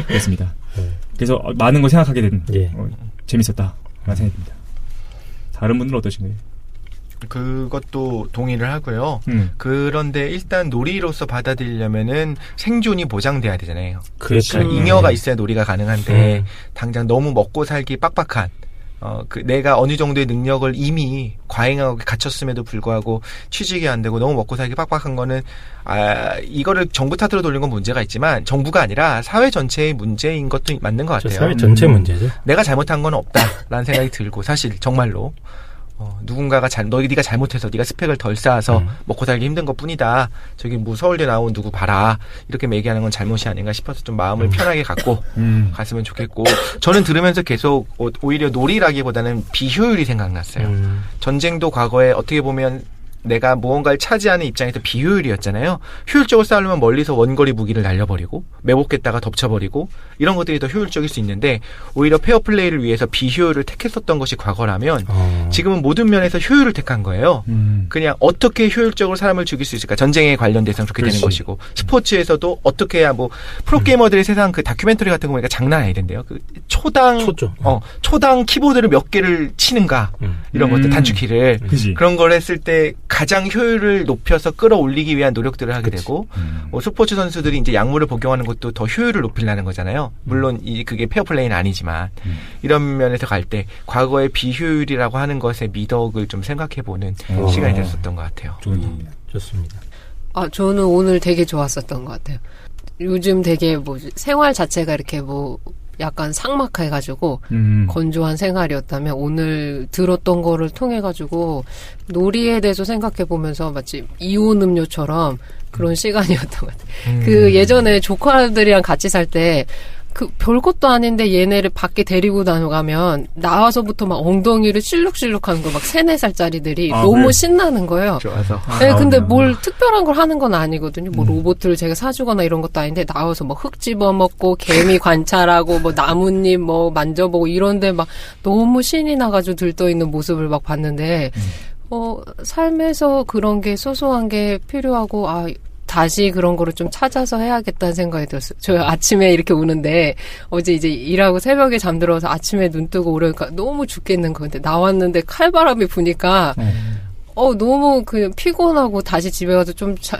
Speaker 4: 그렇습니다. 그래서 많은 걸 생각하게 된 재밌었다 라는 생각이 듭니다. 다른 분들은 어떠신가요?
Speaker 3: 그것도 동의를 하고요. 그런데 일단 놀이로서 받아들이려면은 생존이 보장돼야 되잖아요. 그러니까 잉여가 있어야 놀이가 가능한데 당장 너무 먹고 살기 빡빡한 내가 어느 정도의 능력을 이미 과잉하고 갖췄음에도 불구하고 취직이 안 되고 너무 먹고 살기 빡빡한 거는 이거를 정부 탓으로 돌린 건 문제가 있지만 정부가 아니라 사회 전체의 문제인 것도 맞는 것 같아요.
Speaker 1: 사회 전체 문제죠.
Speaker 3: 내가 잘못한 건 없다라는 생각이 들고, 사실 정말로 누군가가 네가 잘못해서 네가 스펙을 덜 쌓아서 먹고 살기 힘든 것뿐이다. 저기 뭐 서울대 나온 누구 봐라. 이렇게 얘기하는 건 잘못이 아닌가 싶어서 좀 마음을 편하게 갖고 갔으면 좋겠고, 저는 들으면서 계속 오히려 놀이라기보다는 비효율이 생각났어요. 전쟁도 과거에 어떻게 보면 내가 무언가를 차지하는 입장에서 비효율이었잖아요. 효율적으로 싸우려면 멀리서 원거리 무기를 날려버리고 매복했다가 덮쳐버리고 이런 것들이 더 효율적일 수 있는데, 오히려 페어플레이를 위해서 비효율을 택했었던 것이 과거라면 지금은 모든 면에서 효율을 택한 거예요. 그냥 어떻게 효율적으로 사람을 죽일 수 있을까, 전쟁에 관련돼서 그렇게 되는 것이고, 스포츠에서도 어떻게 해야 프로게이머들의 세상 그 다큐멘터리 같은 거 보니까 장난 아니던데요. 그 초당 키보드를 몇 개를 치는가 이런 것들, 단축키를 그런 걸 했을 때 가장 효율을 높여서 끌어올리기 위한 노력들을 하게 되고, 스포츠 선수들이 이제 약물을 복용하는 것도 더 효율을 높이려는 거잖아요. 물론 그게 페어플레이는 아니지만 이런 면에서 갈 때 과거의 비효율이라고 하는 것의 미덕을 좀 생각해보는 시간이 됐었던 것 같아요.
Speaker 1: 좋습니다.
Speaker 5: 저는 오늘 되게 좋았었던 것 같아요. 요즘 되게 생활 자체가 이렇게 약간 삭막해가지고 건조한 생활이었다면, 오늘 들었던 거를 통해가지고 놀이에 대해서 생각해보면서 마치 이온 음료처럼 그런 시간이었던 것 같아요. 그 예전에 조카들이랑 같이 살 때 별것도 아닌데 얘네를 밖에 데리고 다녀가면 나와서부터 막 엉덩이를 실룩실룩 하는 거, 막 3, 4살짜리들이 너무 신나는 거예요.
Speaker 3: 좋아서.
Speaker 5: 네, 근데 뭘 특별한 걸 하는 건 아니거든요. 로봇을 제가 사주거나 이런 것도 아닌데, 나와서 흙 집어먹고 개미 관찰하고 나뭇잎 만져보고 이런데 막 너무 신이 나가지고 들떠있는 모습을 막 봤는데, 삶에서 그런 게 소소한 게 필요하고, 다시 그런 거를 좀 찾아서 해야겠다는 생각이 들었어요. 저 아침에 이렇게 오는데, 어제 이제 일하고 새벽에 잠들어서 아침에 눈 뜨고 오려니까 너무 죽겠는 건데, 나왔는데 칼바람이 부니까 너무 피곤하고 다시 집에 가서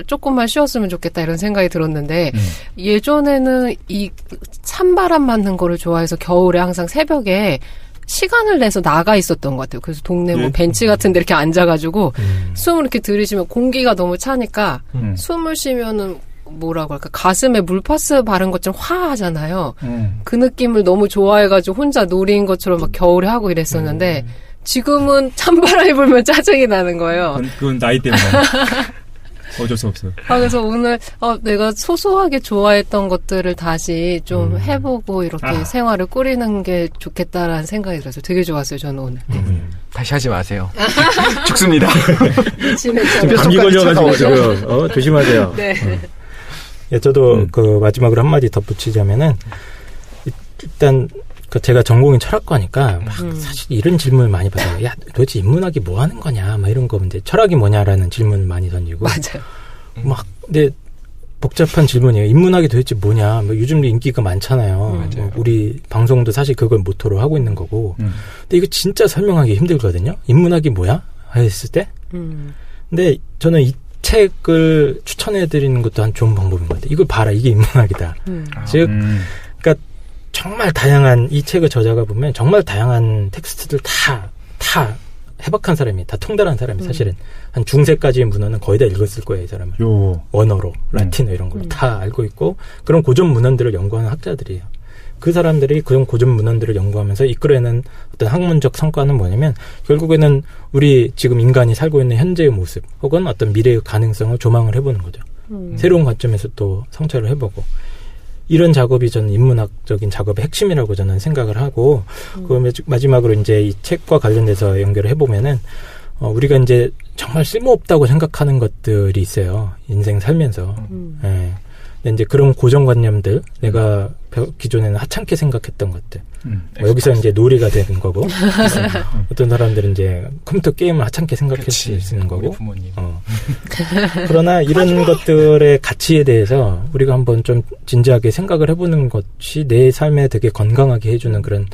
Speaker 5: 조금만 쉬었으면 좋겠다 이런 생각이 들었는데, 예전에는 이 찬바람 맞는 거를 좋아해서 겨울에 항상 새벽에 시간을 내서 나가 있었던 것 같아요. 그래서 동네 벤치 같은 데 이렇게 앉아가지고 숨을 이렇게 들이쉬면 공기가 너무 차니까 숨을 쉬면은 뭐라고 할까, 가슴에 물파스 바른 것처럼 화하잖아요. 그 느낌을 너무 좋아해가지고 혼자 놀이인 것처럼 막 겨울에 하고 이랬었는데, 지금은 찬바람이 불면 짜증이 나는 거예요.
Speaker 4: 그건 나이 때문에. 어쩔 수 없어요.
Speaker 5: 그래서 오늘 내가 소소하게 좋아했던 것들을 다시 좀 해보고 이렇게 생활을 꾸리는 게 좋겠다라는 생각이 들어서 되게 좋았어요, 저는 오늘.
Speaker 3: 다시 하지 마세요. 죽습니다.
Speaker 1: 감기 걸려가지고 지금 조심하세요.
Speaker 5: 네.
Speaker 1: 저도 마지막으로 한마디 덧붙이자면은, 일단 제가 전공이 철학과니까 사실 이런 질문을 많이 받아요. 야, 도대체 인문학이 뭐 하는 거냐, 이런 거. 이제 철학이 뭐냐라는 질문을 많이 던지고.
Speaker 5: 맞아요.
Speaker 1: 근데 복잡한 질문이에요. 인문학이 도대체 뭐냐. 요즘도 인기가 많잖아요. 우리 방송도 사실 그걸 모토로 하고 있는 거고. 근데 이거 진짜 설명하기 힘들거든요. 인문학이 뭐야? 했을 때. 근데 저는 이 책을 추천해드리는 것도 한 좋은 방법인 것 같아요. 이걸 봐라, 이게 인문학이다. 즉, 그러니까 정말 다양한 이 책의 저자가 보면 정말 다양한 텍스트들 다 해박한 사람이 다 통달한 사람이 사실은 한 중세까지의 문헌은 거의 다 읽었을 거예요, 이 사람은. 원어로 라틴어 이런 걸 다 알고 있고 그런 고전 문헌들을 연구하는 학자들이에요. 그 사람들이 그런 고전 문헌들을 연구하면서 이끌어내는 어떤 학문적 성과는 뭐냐면 결국에는 우리 지금 인간이 살고 있는 현재의 모습 혹은 어떤 미래의 가능성을 조망을 해보는 거죠. 새로운 관점에서 또 성찰을 해보고 이런 작업이 저는 인문학적인 작업의 핵심이라고 저는 생각을 하고 그 마지막으로 이제 이 책과 관련돼서 연결을 해보면은 우리가 이제 정말 쓸모없다고 생각하는 것들이 있어요. 인생 살면서. 예. 근데 이제 그런 고정관념들, 내가 기존에는 하찮게 생각했던 것들. 여기서 이제 놀이가 되는 거고. 어떤 사람들은 이제 컴퓨터 게임을 하찮게 생각할 수 있는 거고.
Speaker 3: 부모님.
Speaker 1: 그러나 이런 것들의 가치에 대해서 우리가 한번 좀 진지하게 생각을 해보는 것이 내 삶에 되게 건강하게 해주는 그런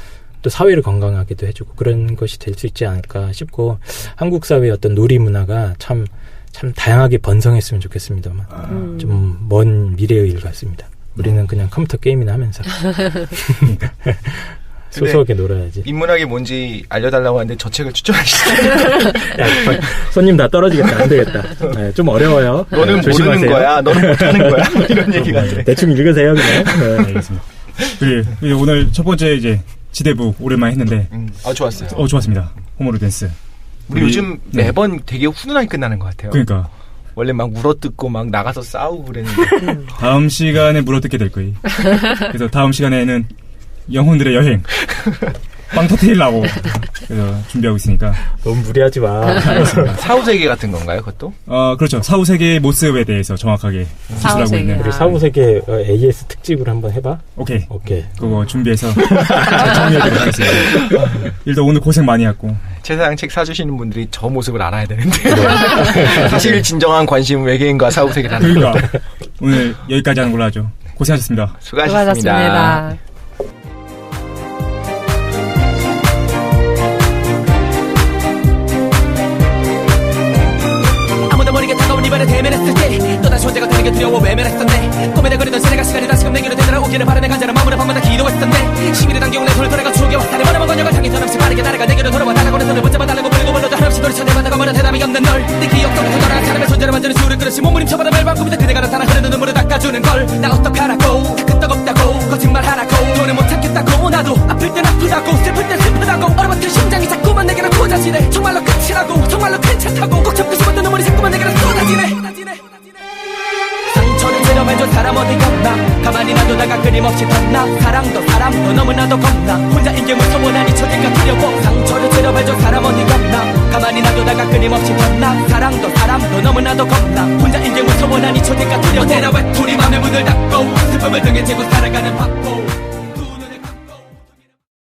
Speaker 1: 또 사회를 건강하게도 해주고 그런 것이 될 수 있지 않을까 싶고 한국 사회의 어떤 놀이 문화가 참 다양하게 번성했으면 좋겠습니다만 좀 먼 미래의 일 같습니다. 우리는 그냥 컴퓨터 게임이나 하면서 소소하게 놀아야지.
Speaker 3: 인문학이 뭔지 알려달라고 하는데 저 책을 추천하시죠.
Speaker 1: 손님 다 떨어지겠다. 안 되겠다. 네, 좀 어려워요.
Speaker 3: 너는
Speaker 1: 조심하세요.
Speaker 3: 모르는 거야. 너는 못하는 거야. 이런 얘기가 돼.
Speaker 1: 대충 읽으세요 그냥. 네,
Speaker 4: 알겠습니다. 오늘 첫 번째 이제 지대부 오랜만에 했는데
Speaker 3: 좋았어요.
Speaker 4: 좋았습니다. 호모로 댄스.
Speaker 3: 우리 요즘 매번 되게 훈훈하게 끝나는 것 같아요.
Speaker 4: 그러니까
Speaker 3: 원래 막 물어뜯고 막 나가서 싸우고 그랬는데
Speaker 4: 다음 시간에 물어뜯게 될 거예요. 그래서 다음 시간에는 영혼들의 여행 빵 터트리려고 그래서 준비하고 있으니까
Speaker 1: 너무 무리하지 마.
Speaker 3: 사후세계 같은 건가요, 그것도?
Speaker 4: 그렇죠. 사후세계의 모습에 대해서 정확하게 기술하고 있는.
Speaker 1: 우리 사후세계 AS 특집을 한번 해봐.
Speaker 4: 오케이.
Speaker 1: 그거
Speaker 4: 준비해서 잘 정리해드리도록 하겠습니다. 일단 오늘 고생 많이 했고.
Speaker 3: 최사장 책 사주시는 분들이 저 모습을 알아야 되는데. 사실 진정한 관심은 외계인과 사후세계라는 거.
Speaker 4: 그러니까 오늘 여기까지 하는 걸로 하죠. 고생하셨습니다.
Speaker 3: 수고하셨습니다.
Speaker 6: 이번에 대면했을 때 또다시 혼자가 되는 게 두려워 외면했었네. 꿈에다 그리던 새내가 시간이 다시금 내게로 되돌아오기를 바라며 간절한 마음으로 밤마다 기도했었네. 시민의 단계에 손을 돌아가 추억에 왔다네. 머나먼 건영을 향해 전없이 빠르게 날아가 내게로 돌아와 달아고는 손을 붙잡아 달라고 부르고 불러도 한없이 노래 찾아봤다가 뭐라 대답이 없는 널. 내 기억 속에서 돌아간 사람의 손자를 만드는 술을 그릇이 몸부림쳐봐라 멜방꿈이다. 그대가 나타나 흐르는 눈물을 닦아주는 걸. 나 어떡하라고 끄떡없다고 거짓말하라고 돈을 못 찾겠다고 나도 아플 땐 아프다고 슬플 땐 슬프다고 얼어붙은 심장이 자꾸만 내게로 고자지네. 정말로 끝이라고 정말로 괜찮다고 꼭 참고 싶었던 눈물이 자꾸만 내게로 쏟아지네. 상처를 체험해줘 사람 어디가 없나. 가만히 놔두다가 끊임없이 덧나. 사랑도 너무나도 겁나. 혼자인 게 무서워 난 잊혀질까 두려워. 상처를 체험해줘 사람 어디가 없나. 가만히 놔두다가 끊임없이 덧나. 사랑도 너무나도 겁나. 혼자인 게 무서워 난 잊혀질까 두려워. 내가 왜 둘이 맘에 문을 닫고 슬픔을 등에 지고 살아가는 바보.